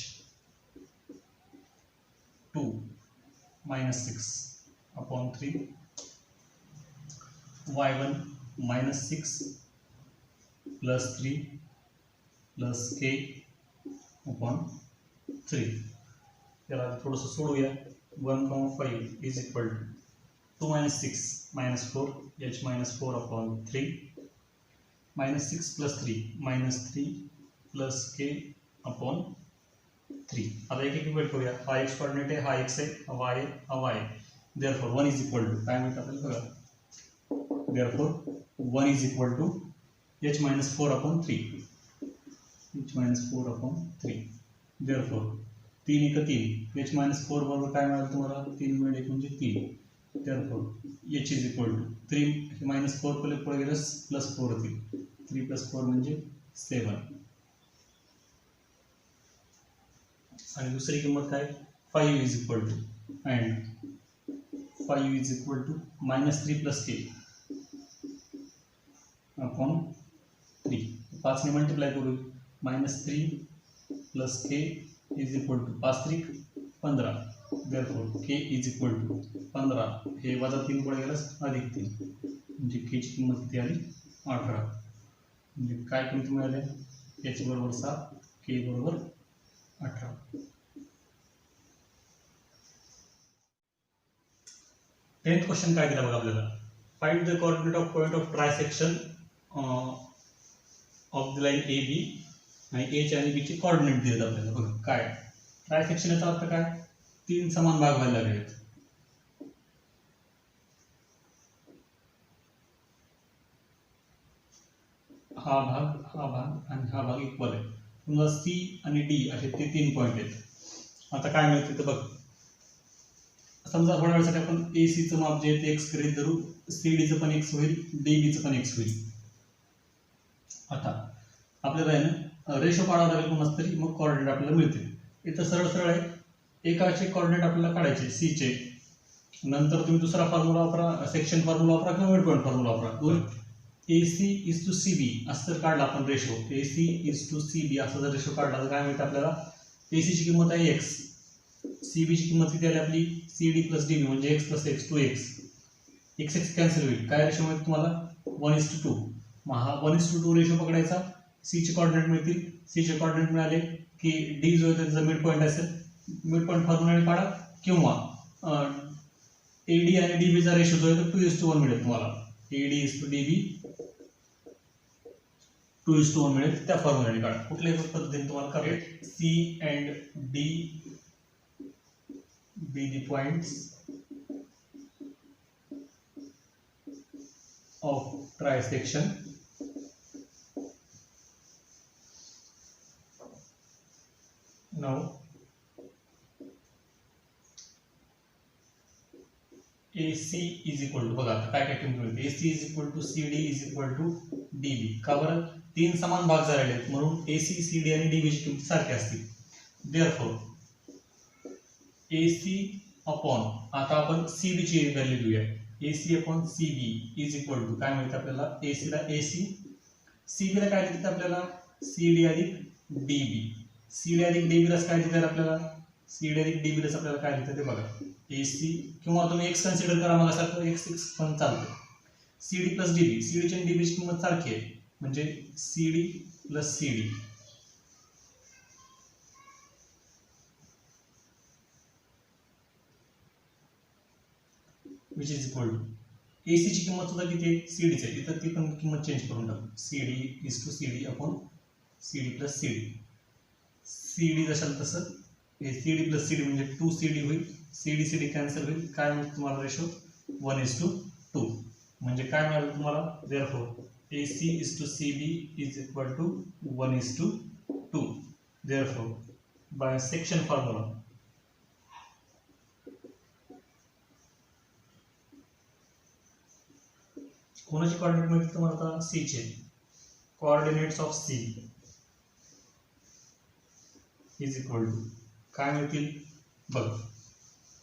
2 -6 upon 3 y1 -6 plus 3 plus k upon 3. त्याला थोडंसं सोडूया. 1, 5 is equal to 2 -6 -4 h -4 upon 3 -6 plus 3 -3 plus k upon 3. आता एक एक वेट करूया. हा x कोऑर्डिनेट आहे, हा x आहे, हा y आहे, हा y आहे. देयरफॉर 1 इज इक्वल टू काय मिळतं आपल्याला बघा. Therefore 1 is equal to h -4 upon 3 h -4 upon 3. Therefore 3 × 3 h -4 बरोबर काय मिळालं तुम्हाला 3 × 1 म्हणजे 3 therefore h is equal to 3 minus 4 पुढे गेलं प्लस 4 होतील 3 plus 4 म्हणजे 7 आणि दुसरी किंमत काय 5 is equal to and 5 is equal to minus 3 plus k upon 3 5 ने मल्टिप्लाय करू -3 plus k is equal to 5 3 15 therefore k is equal to 15 हे वजा 3 पुढे गेलं अधिक 3 म्हणजे k ची किंमत किती आली 18 म्हणजे काय किंमत मिळाली h बरोबर 7 k बरोबर 18 10th क्वेश्चन काय दिला बघा आपल्याला find the coordinate of point of trisection of the line A B आणि एच आणि बी चे कोऑर्डिनेट दिलेत आपल्याला बघा काय ट्रायसेक्शन याचा अर्थ काय तीन समान भाग व्हायला लागलेत हा भाग आणि हा भाग इक्वल आहे तुम्हाला सी आणि डी असे ते तीन पॉइंट आहेत आता काय मिळते तर बघ समजा थोड्या वेळासाठी आपण ए सी चं माप जे आहे एक्स गृहीत धरू सी डी चं पण एक्स होईल डी बी चं पण एक्स होईल आता आपल्याला आहे ना रेशो काढावा लागेल कोणाच तरी मग कोऑर्डिनेट आपल्याला मिळतील इथं सरळ सरळ आहे एकाचे कोऑर्डिनेट आपल्याला काढायचे सी चे नंतर तुम्ही दुसरा फॉर्म्युला वापरा सेक्शन फॉर्म्युला वापरा किंवा मिड पॉइंट फॉर्म्युला वापरा दोन A C is to C B असं जर काढला आपण ratio A C is to C B असं जर रेशो काढला तर काय मिळतं आपल्याला ए सी ची किंमत आहे एक्स सी बी ची किंमत किती आली आपली सी डी प्लस डी बी म्हणजे x plus x 2x x x cancel होईल काय रेशो मिळेल तुम्हाला 1:2 मग हा 1:2 रेशो पकडायचा सी चे कोऑर्डिनेट मिळतील सी चे कोऑर्डिनेट मिळाले की डी जो आहे त्याचा मिड पॉइंट असेल मिड पॉइंट फॉर्म्युला काढा किंवा एडी आणि डीबी चा रेशो जो आहे तो 2:1 मिळेल तुम्हाला एडी इज टू डीबी 2:1 मिळेल त्या फॉर्म्युलाने काढा कुठल्याही पद्धतीने तुम्हाला correct C and D be the points of trisection now AC is equal to बघा काय काय किंमत मिळते AC is equal to CD is equal to DB का बरं तीन समान भाग झालेले आहेत म्हणून AC CD आणि DB ची किंमत सारखी असतील therefore AC अपॉन आता आपण CB ची व्हॅल्यू घेऊया AC upon CB is equal to काय मिळतं आपल्याला AC ला AC CB ला काय देतात आपल्याला CD अधिक DB CD अधिक DB ला काय देतात आपल्याला CD अधिक DB ला आपल्याला काय देतात ते बघा AC किंवा तुम्ही x कन्सिडर करा मला सारखं x पण चालतं CD प्लस DB CD ची आणि DB ची किंमत सारखी आहे म्हणजे CD plus CD which is equal to AC ची किंमत सुद्धा किती आहे CD ची आहे इथं ती पण किंमत चेंज करून टाकू CD is to CD upon CD plus CD CD जशाल तसं हे CD plus CD म्हणजे 2CD होईल CD CD कॅन्सल होईल काय मिळेल तुम्हाला रेशो 1:2 म्हणजे काय मिळालं तुम्हाला therefore AC is to CB is equal to 1:2 therefore by section formula कोणाचे कोऑर्डिनेट मिळतील तुम्हाला आता सी चे coordinates of C is equal to काय मिळतील बघ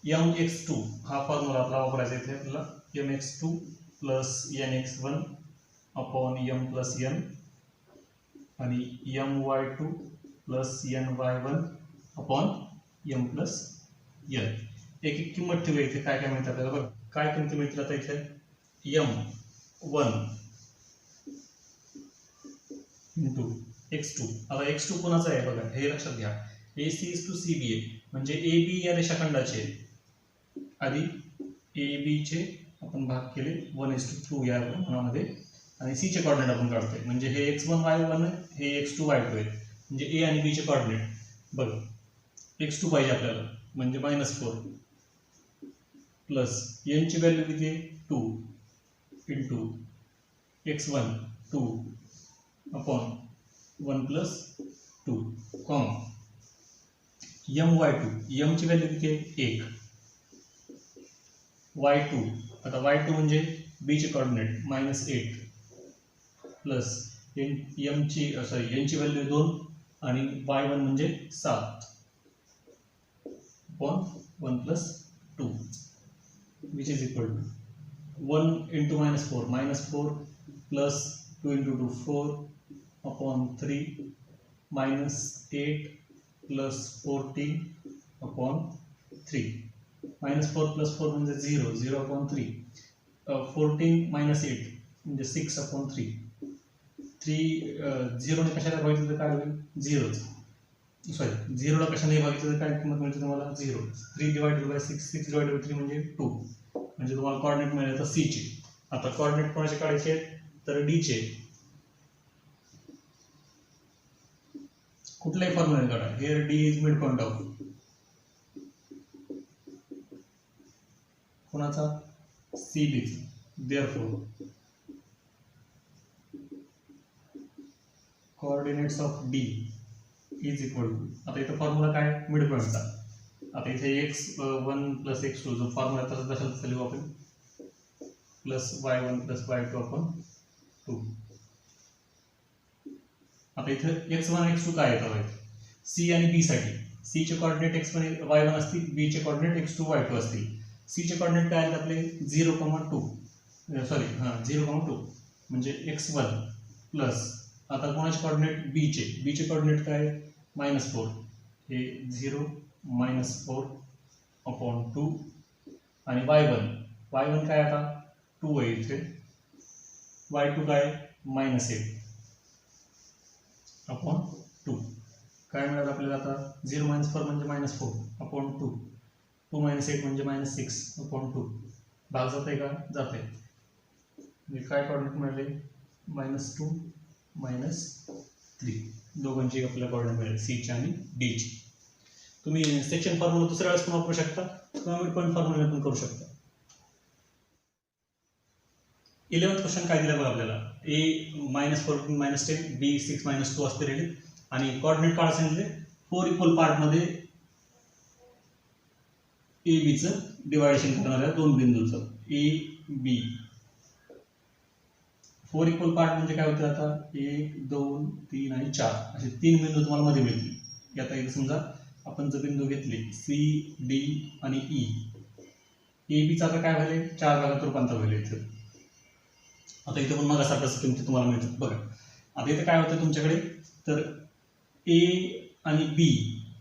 mx2 हा फॉर्म्युला आपला वापरायचा इथे आपल्याला mx2 plus nx1 upon m plus n आणि my2 plus ny1 upon m plus n एक एक किंमत ठेवूया इथे काय काय मिळतं आपल्याला बघ काय किंमत मिळतील आता इथे m1 into x2 आता x2 कोणाचा आहे बघा हे लक्षात घ्या AC is to CB म्हणजे AB या रेषाखंडाचे आधी AB चे आपण भाग केले 1:2 या प्रमाणामध्ये आणि C चे कोऑर्डिनेट आपण काढतोय म्हणजे हे x1 y1 हे x2 y2 आहे म्हणजे A आणि B चे कोऑर्डिनेट बघ x2 पाहिजे आपल्याला म्हणजे -4 प्लस n ची व्हॅल्यू किती आहे 2 into x1 2 upon 1 plus 2 comma my2 m ची व्हॅल्यू किती आहे 1 y2, आता y2 म्हणजे b चे कोऑर्डिनेट -8 प्लस m ची n ची व्हॅल्यू 2 आणि y1 म्हणजे 7 upon 1 plus 2 which is equal to 1 into -4 plus 2 into 2 4 upon 3 minus 8 plus 14 upon 3 -4 plus 4 म्हणजे 0 upon 3 14 minus 8 म्हणजे 6 upon 3 0 ने कशाला भागितलं तर काय होईल 0 सॉरी 0 ला कशाने भागितलं तर काय किंमत मिळते तुम्हाला 0 3 divided by 6 divided by 3 म्हणजे 2 म्हणजे तुम्हाला कोऑर्डिनेट मिळाले तर c चे आता कोऑर्डिनेट कोणाचे काढायचे तर d चे कुठल्याही फॉर्म्युला काढा here d is mid point of कोणाचा CB therefore coordinates of D is equal to आता इथं फॉर्म्युला काय मिड पॉइंटचा आता इथे x1 plus x2 जो फॉर्म्युला तसा लिहू आपण plus y1 plus y2 upon 2 आता इथे x1 x2 काय येतात c आणि b साठी c चे कोऑर्डिनेट x1 y1 असतील b चे कोऑर्डिनेट x2 y2 असतील c चे कोऑर्डिनेट काय आहेत आपले 0,2 सॉरी 0,2 म्हणजे x1 प्लस आता कोणाचे कोऑर्डिनेट b चे कोऑर्डिनेट काय -4 हे 0 -4 अपॉन 2 आणि y1 काय आता 2 आहे इथे y2 काय -8 अपॉन 2 काय मिळालं आपल्याला आता 0 -4 म्हणजे -4 अपॉन 2 2 -8 म्हणजे -6 अपॉन 2 भाग जात आहे का जाते म्हणजे काय कोऑर्डिनेट मिळाले -2 -3 दोघांची आपल्याला कोऑर्डिनेट मिळाले सी ची आणि डी ची तुम्ही सेक्शन फॉर्म्युला दुसऱ्या वेळेस पण वापरू शकता किंवा मिड पॉइंट फॉर्म्युला पण करू शकता 11th क्वेश्चन काय दिलं बघा आपल्याला a -14 -10 b 6 -2 असते रेडी आणि कोऑर्डिनेट काढा सांगितले 4 इक्वल पार्ट मध्ये a b चं डिवायडेशन करणार आहे दोन बिंदूचं a b 4 इक्वल पार्ट म्हणजे काय होते आता 1 2 3 आणि 4 असे तीन बिंदू तुम्हाला मध्ये मिळतील आता इथे समजा आपण जर बिंदू घेतले सी डी आणि ई ए बी चा आता काय व्हायले 4 भागात रूपांतर होईल इथे आता इथे पण मगासारखंच किमती तुम्हाला मिळतात बघा आता इथे काय होतं तुमच्याकडे तर ए आणि बी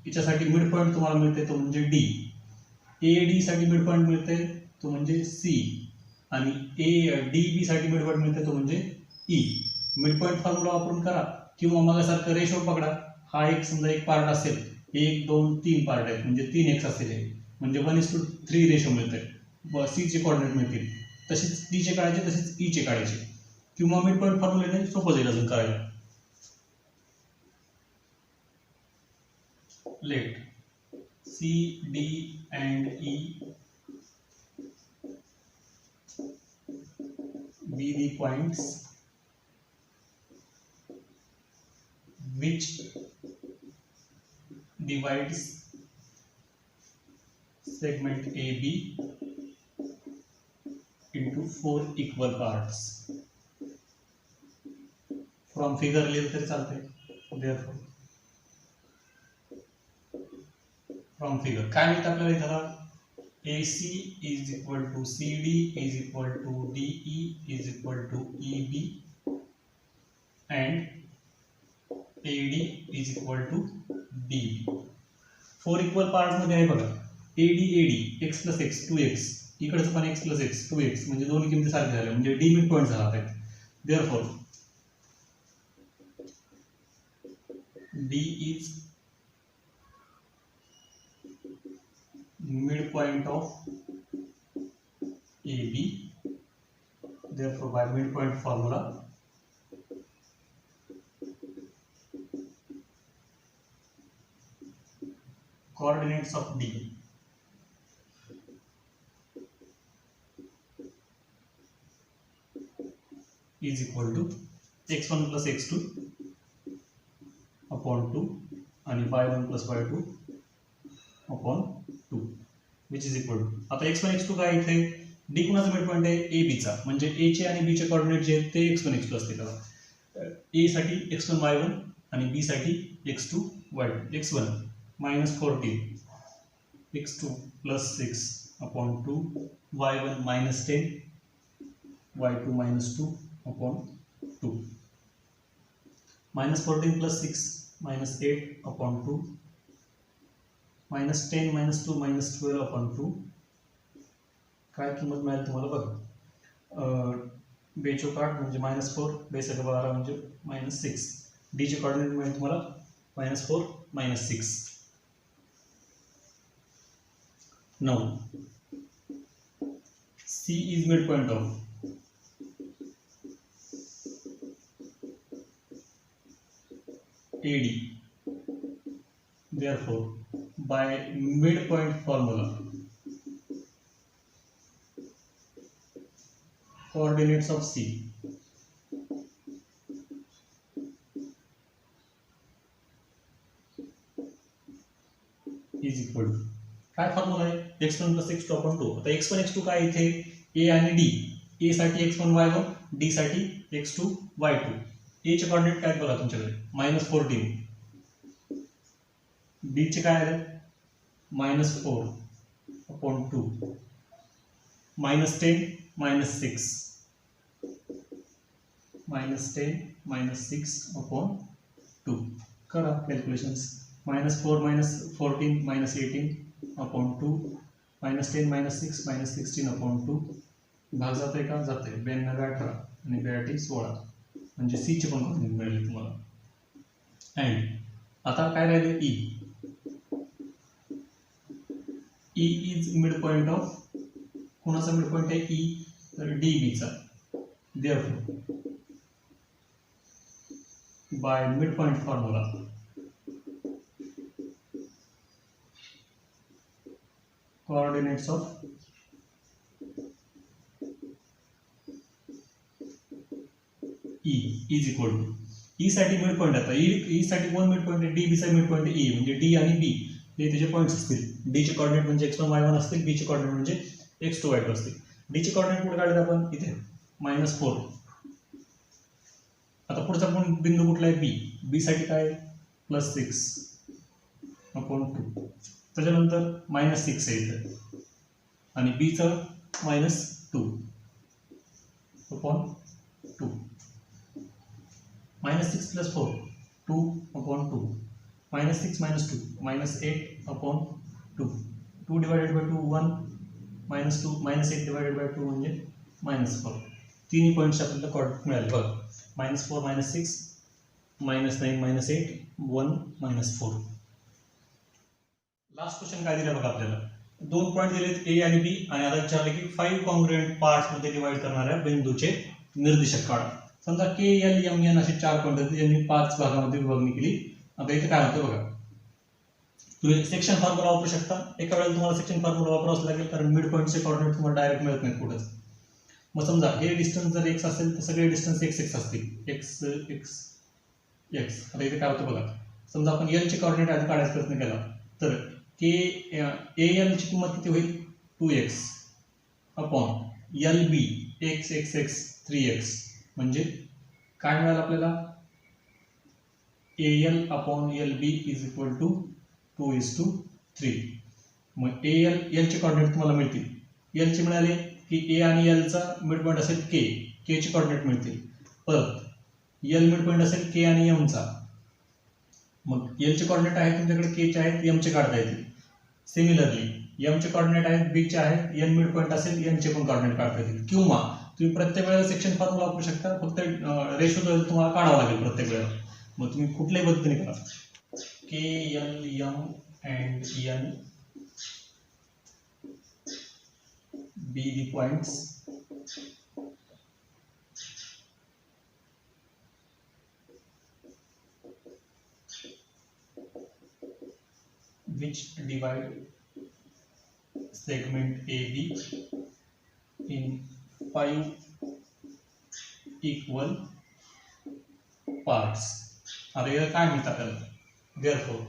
याच्यासाठी मिड पॉइंट तुम्हाला मिळते तो म्हणजे डी ए डी साठी मिड पॉइंट मिळते तो म्हणजे सी आणि ए डी बी साठी मिड पॉइंट मिळते तो म्हणजे ई मिड पॉइंट फॉर्म्युला वापरून करा किंवा मगासारखं रेशो पकडा हा एक समजा एक पार्ट असेल 1 2 3 पार्ट आहेत म्हणजे 3x असेल म्हणजे 1:3 रेशो मिळते सी चे कोऑर्डिनेट मिळतील तसेच डी चे काढायचे तसेच ई चे काढायचे किंवा मिड पॉइंट फॉर्म्युलेने सोपं जाईल अजून करायला let C D and E be the points which divides segment AB into 4 equal parts. From figure लिहिलं तरी चालते therefore from figure काय मिळतं आपल्याला इथं AC is equal to CD is equal to DE is equal to EB and AD is equal to DB 4 equal parts मध्ये आहे बघा AD x plus x 2x इकडचं पण x plus x 2x म्हणजे दोन्ही किमती सारख्या झाल्या म्हणजे D मिड पॉइंट झाला आहे therefore D is midpoint of AB therefore by midpoint formula coordinates of D is equal to x1 plus x2 upon 2 and y1 plus y2 upon 2 which is equal to आता x1 x2 काय इथे D कुणाचा mid point आहे, ए बीचा, म्हणजे ए चे आणि बी चे कोऑर्डिनेट जे आहेत ते x1 x2 असतील. ए साठी x1 y1 आणि बी साठी x2 y2. x1 -14 x2 +6 upon 2 y1 -10 y2 -2 upon 2. -14 + 6 -8 upon 2 -10 -2 -12 upon 2. काय किंमत मिळाली तुम्हाला बघा. बेचोक 8 म्हणजे -4, बेसक 12 म्हणजे -6. डी चे कोऑर्डिनेट मिळेल तुम्हाला -4 -6. 9. C is midpoint of AD. Therefore, by midpoint formula, coordinates of C is equal to, काय फॉर्म्युला आहे, x1 + x2 upon 2. आता x1 x2 काय इथे a आणि d. a साठी x1 y1, d साठी x2 y2. a चे कोऑर्डिनेट काय बघा तुमच्याकडे -14, d चे काय आले -4 upon 2, -10 -6, -10 -6 upon 2. करा कॅल्क्युलेशन्स. -4 -14 -18 upon 2, -10 -6 -16 upon 2. भाग जाते का, जाते. 92 18 आणि 82 16, म्हणजे सी चे पण कोऑर्डिनेट मिळाले तुम्हाला. अँड आता काय राहिले, E is mid point of, कोणाचा मिड पॉइंट आहे ई, तर डी बी चा. Therefore by mid point formula coordinates of E is equal to, E साठी मिड पॉइंट आता E साठी कोण मिड पॉइंट आहे, डी बी चा मिड पॉइंट आहे E, म्हणजे डी आणि बी हे त्याचे पॉइंट्स असतील. डी चे कोऑर्डिनेट म्हणजे x1 y1 असतील, बी चे कोऑर्डिनेट म्हणजे x2 y2 असतील. डी चे कोऑर्डिनेट कुठे काढले आपण, इथे -4. आता पुढचा बिंदू कुठला आहे, बी साठी काय +6 upon 2. त्याच्यानंतर -6 आहे इथे आणि बी चं -2 upon 2. -6 + 4 2 upon 2, -6 -2 -8 upon 2. 2 divided by 2 1, -2 -8 divided by 2 म्हणजे -4. तिन्ही पॉईंट्स आपल्याला कोऑर्डिनेट मिळाले बघा. -4 -6 -9 -8 1 -4. लास्ट क्वेश्चन काय दिला बघा आपल्याला, 2 पॉईंट दिलेत ए आणि बी, आणि आता विचारले की 5 कॉन्ग्रुएंट पार्ट्स मध्ये डिवाइड करणाऱ्या बिंदूचे निर्देशक काढा. समजा के एल एम एन असे 4 पॉईंट आहेत, यांनी 5 भागामध्ये विभागणी केली. आता इथे काय होतं बघा, तुम्ही सेक्शन फॉर्म्युला वापरू शकता. एका वेळेला तुम्हाला सेक्शन फॉर्म्युला वापरावाच लागेल, कारण मिड पॉईंटचे कोऑर्डिनेट तुम्हाला डायरेक्ट मिळत नाहीत कुठंच. मग समजा हे डिस्टन्स जर x असेल तर सगळे डिस्टन्स x x असतील, x x x. आता इथे काय होतं बघा, समजा आपण एल चे कोऑर्डिनेट आधी काढायचा प्रयत्न केला तर के ए एल ची किंमत किती होईल, 2x upon L B x x x 3x, म्हणजे काय मिळालं आपल्याला, A L upon L B is equal to 2:3. मग ए एल चे कोऑर्डिनेट तुम्हाला मिळतील. एल चे मिळाले की ए आणि एल चा मिड पॉईंट असेल के चे कोऑर्डिनेट मिळतील. परत एल मिड पॉईंट असेल के आणि एम चा, मग एल चे कोऑर्डिनेट आहेत तुमच्याकडे, के चे आहेत, एम चे काढता येतील. सिमिलरली एम चे कोऑर्डिनेट आहेत, बी चे आहेत, एन मिड पॉईंट असेल, एन चे पण कोऑर्डिनेट काढता येतील. किंवा तुम्ही प्रत्येक वेळेला सेक्शन फॉर्म्युला वापरू शकता, फक्त रेशो तुम्हाला काढावा लागेल प्रत्येक वेळेला. मग तुम्ही कुठल्याही पद्धतीने करा. K L M and N be the points which divide segment AB in 5 equal parts. आता याला काय म्हणतात आपल्याला, therefore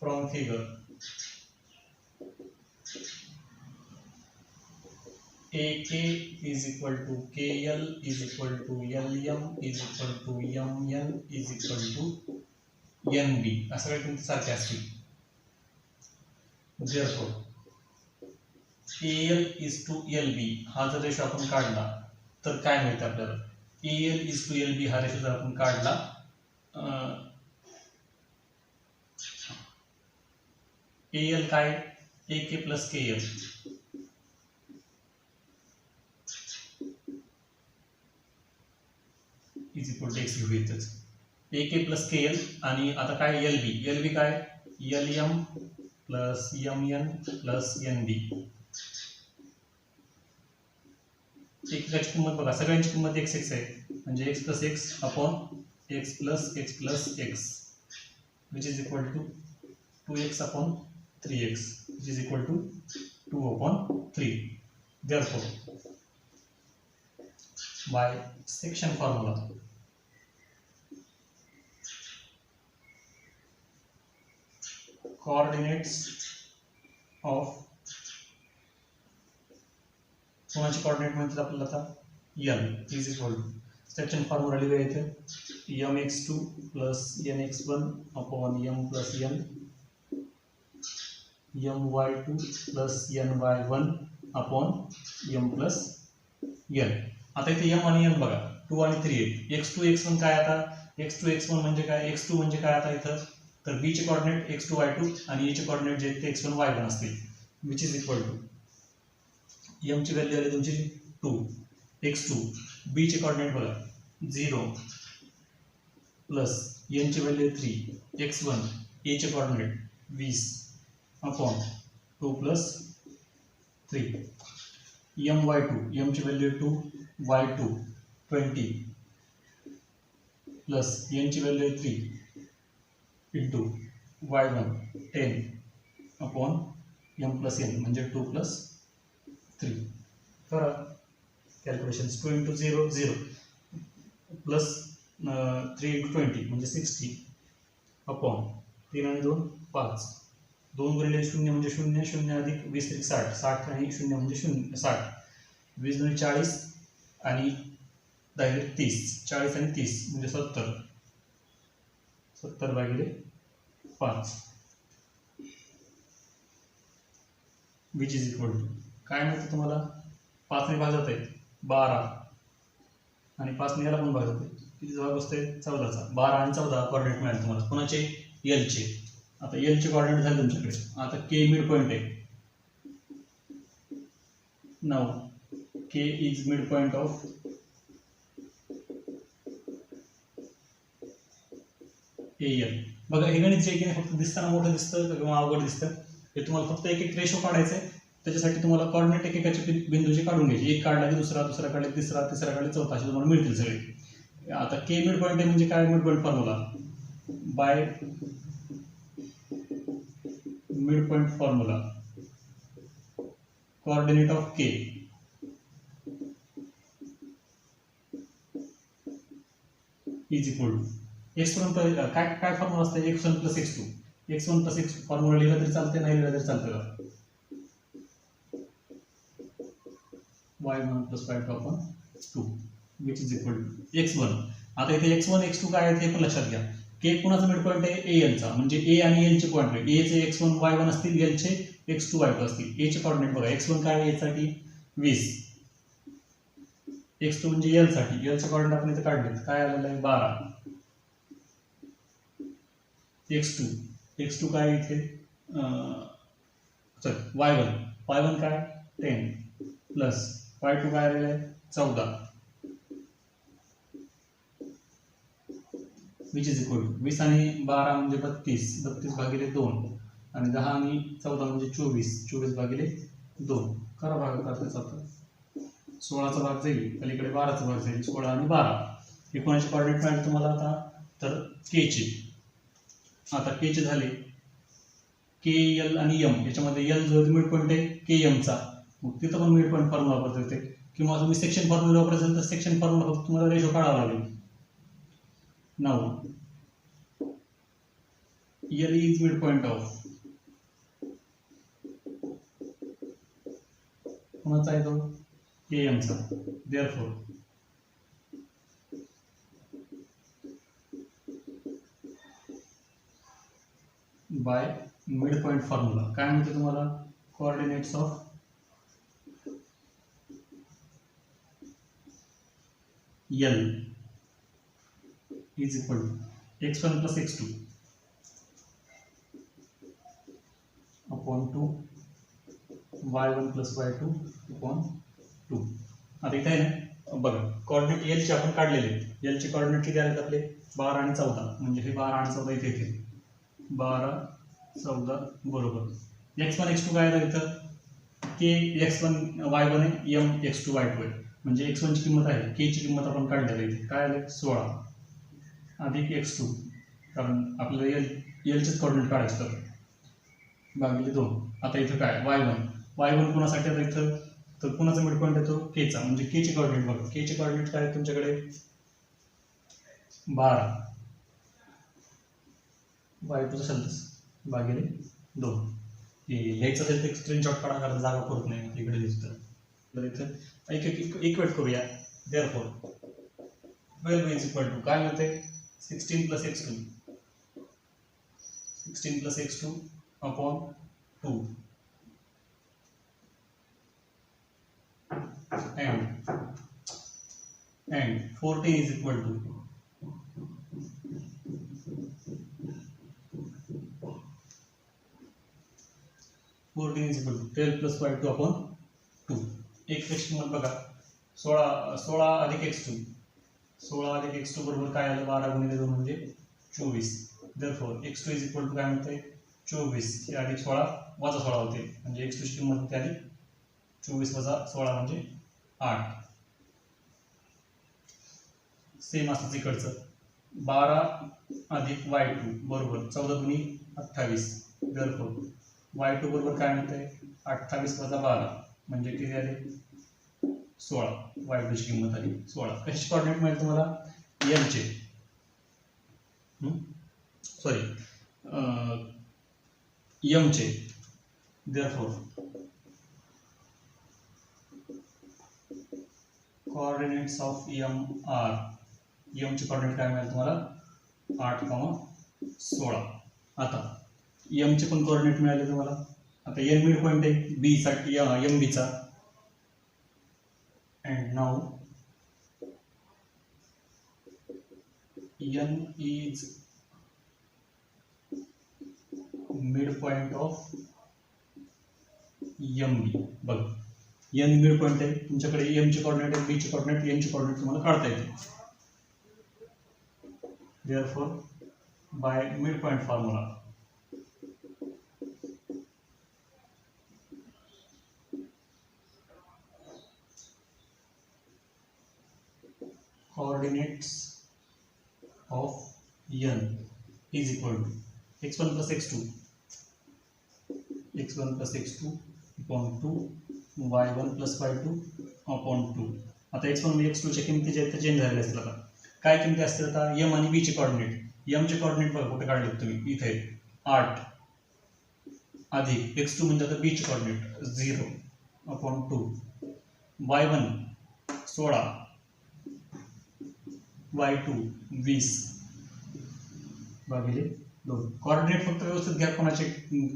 from figure AK is equal to KL is equal to LM is equal to MN is equal to NB असं काही किमती सारख्या असतील. Therefore AL is to LB हा जर रेशो आपण काढला तर काय मिळतं आपल्याला? AL is to LB हा रेशो जर आपण काढला AL काय AK plus KL is equal to x घेऊ इथंच AK प्लस KL आणि आता काय LB काय LM plus MN plus NB एकेकाची किंमत बघा सगळ्यांची किंमत x x आहे म्हणजे x plus x upon x plus x which is equal to 2x upon 3x which is equal to 2 upon 3. Therefore by section formula coordinates of कोणाचे coordinate म्हणतात आपल्याला आता n is equal to section formula लिहूया इथे mx2 plus nx1 upon m plus n my2 plus ny1 upon m plus n. आता इथे m आणि n बघा 2 आणि 3 आहे. x2 x1 काय आता x2 x1 म्हणजे काय x2 म्हणजे काय आता इथं तर b चे कोऑर्डिनेट x2 y2 आणि a चे कोऑर्डिनेट जे ते x1 y1 असतील which is equal to m ची व्हॅल्यू आली तुमची 2 x2 b चे कोऑर्डिनेट बघा 0 प्लस n ची व्हॅल्यू 3 x1 a चे coordinate 20 upon 2 plus 3 my2 m ची व्हॅल्यू 2 y2 20 प्लस n ची value 3 into y1 10 upon m plus n म्हणजे 2 प्लस 3 करा कॅल्क्युलेशन्स 2 इंटू 0 0 प्लस 3 इंटू 20 म्हणजे 60 अपॉन 3 आणि 2 5 2 गुणिले 0 म्हणजे 0 0 अधिक 20 अधिक 60 60 आणि 0 म्हणजे 0 60 20 गुणिले 40 आणि 10 30 40 आणि 30 म्हणजे 70 70 भागिले 5 विच इज इक्वल टू काय मिळतं तुम्हाला 5 ने भाग जात आहे 12 आणि 5 ने याला पण भाग जाते किती जवळ बसते 14 चा 12 आणि 14 कोऑर्डिनेट मिळाले तुम्हाला कोणाचे एल चे. आता एल चे कोऑर्डिनेट झाले तुमच्याकडे. आता के मिड पॉइंट आहे. Now K is mid point of L. बघा हे गणित जे की फक्त दिसताना मोठं दिसतं किंवा अवघड दिसतं हे तुम्हाला फक्त एक एक रेशो काढायचा आहे. त्याच्यासाठी तुम्हाला कोऑर्डिनेट एकेकाचे बिंदूचे काढून घ्यायचे. एक काढला की दुसरा दुसरा काढला तिसरा तिसरा काढला चौथा असे तुम्हाला मिळतील सगळे. आता के मिड पॉइंट आहे म्हणजे काय mid point formula by mid point formula coordinate of K is equal to x1 काय काय फॉर्म्युला असतं x1 plus x2 x1 plus x2 formula लिहिला तरी चालते नाही लिहिला तरी चालतं का y1 plus y2 upon 2 which is equal to x1. आता इथे x1 x2 काय आहे ते पण लक्षात घ्या. k कोणाचा मिड पॉइंट आहे al चा म्हणजे a आणि l चे पॉइंट आहे. a चे x1 y1 असतील l चे x2 y2 असतील. a चे कोऑर्डिनेट बघा x1 काय आहे साठी 20 x2 म्हणजे l साठी l चे कोऑर्डिनेट आपण इथे काढले काय आलेलं आहे 12 x2 काय आहे इथे सॉरी y1 काय 10 प्लस y2 काय आलेलं आहे 14 विच इज इक्वल टू 20 आणि 12 म्हणजे 32 भागिले 2 आणि 10 आणि 14 म्हणजे 24 भागिले 2 करा भाग करता चालतं 16चा भाग जाईल पलीकडे 12चा भाग जाईल 16 आणि 12 हे कोणाचे कोऑर्डिनेट मिळाले तुम्हाला आता तर के चे. आता के चे झाले के एल आणि एम याच्यामध्ये एल जो मिड पॉइंट आहे के एम चा मग तिथं पण मिड पॉइंट फॉर्म्युला वापरता येते किंवा तुम्ही सेक्शन फॉर्म्युला वापरत असेल तर सेक्शन फॉर्म्युला फक्त तुम्हाला रेशो काढावा लागेल. Now L is mid point of कोणाचा आहे तो ए एमचा. Therefore by mid point formula काय म्हणते तुम्हाला, coordinates of L is equal to x1 plus x2 upon 2 y1 plus y2 upon 2. आता इथे आहे ना बघा, कोऑर्डिनेट एल चे आपण काढलेले आहेत. एल चे कोऑर्डिनेट किती आले आपले 12 आणि 14, म्हणजे हे 12 आणि 14 इथे येतील. 12 14 बरोबर. x1 x2 काय आलं इथं, के x1 y1 आहे, m x2 y2 आहे. म्हणजे x1 ची किंमत आहे, k ची किंमत आपण काढलेली आहे इथे. काय आले 16 अधिक x2, कारण आपल्याला एल चेच कोऑर्डिनेट काढायचे तर भागिले 2. आता इथं काय y1 कोणासाठी आता इथं, तर कोणाचा मिड पॉईंट येतो केचा, म्हणजे के चे कोऑर्डिनेट बघा. के चे कोऑर्डिनेट काय तुमच्याकडे 12 y2 36 भागिले 2. हे लिहायचं असेल तर स्क्रीनशॉट काढा, कारण जागा पुरत नाही इकडे दिसतं. तर इथं इक्वेट करूया. देअरफॉर 12 इज इक्वल टू काय होते 16 plus x2 upon 2 and 14 is equal to 12 plus y2 upon 2. एक किंमत बघा 16 अधिक x2 बरोबर काय आलं 12 गुणिले 2 म्हणजे 24. Therefore x2 is equal to काय म्हणते 24 हे अधिक 16 वजा 16 होते, म्हणजे x2 ची किंमत होती अधिक 24 वजा 16 म्हणजे 8. सेम असंच इकडचं 12 अधिक y2 बरोबर 14 दुनी 28. देअरफॉर y2 बरोबर काय म्हणते 28 वजा 12 म्हणजे किती आले 16. y2 ची किंमत आली 16. कशाचे कोऑर्डिनेट मिळेल तुम्हाला m चे, सॉरी m चे. देअरफॉर कोऑर्डिनेट्स ऑफ m चे कोऑर्डिनेट काय मिळेल तुम्हाला 8,16. आता m चे पण कोऑर्डिनेट मिळाले तुम्हाला. आता n मिड पॉइंट आहे b साठी m b चा, and now n is midpoint of mb. बघ n मिड पॉइंट आहे तुमच्याकडे, m चे कोऑर्डिनेट आहे, b चे कोऑर्डिनेट, n चे कोऑर्डिनेट तुम्हाला काढता येते. Therefore by mid point formula coordinates of n is equal to x1 plus x2 upon 2 y1 plus y2 upon 2. आता x1 आणि x2 च्या किमती जे आहेत चेंज झालेल्या असतील. आता काय किमती असतील आता m आणि b चे कोऑर्डिनेट. m चे कोऑर्डिनेट बघा कुठे काढले तुम्ही, इथे 8 अधिक x2 म्हणजे आता b चे कोऑर्डिनेट 0 अपॉन 2 y1 16 y2 20 भागिले 2. कोऑर्डिनेट फक्त व्यवस्थित घ्या कोणाचे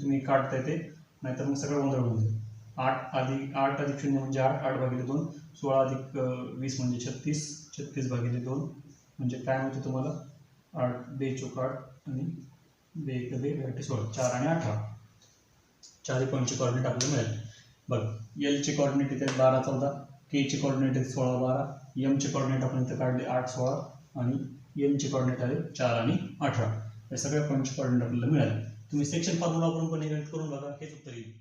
तुम्ही काढता येते, नाहीतर मग सगळं गोंधळ होऊन जाईल. 8 अधिक 0 म्हणजे 8 भागिले 2, 16 अधिक 20 म्हणजे 36 भागिले 2 म्हणजे काय म्हणते तुम्हाला 8 2 चौक 8 आणि 2 1 2 16 4 आणि 18. 4 पॉईंटचे कोऑर्डिनेट आपल्याला मिळेल. बघ एल चे कोऑर्डिनेट इथे 12 14, के चे कोऑर्डिनेट आहेत 16 12, एम चे कोऑर्डिनेट आपण इथे काढले 8 16 आणि एन चे कोऑर्डिनेट आले 4 आणि 18. या सगळ्या पॉईंटचे कोऑर्डिनेट आपल्याला मिळाले. तुम्ही सेक्शन फॉर्म्युला वापरून पण इव्हेंट करून बघा, हेच उत्तर येईल.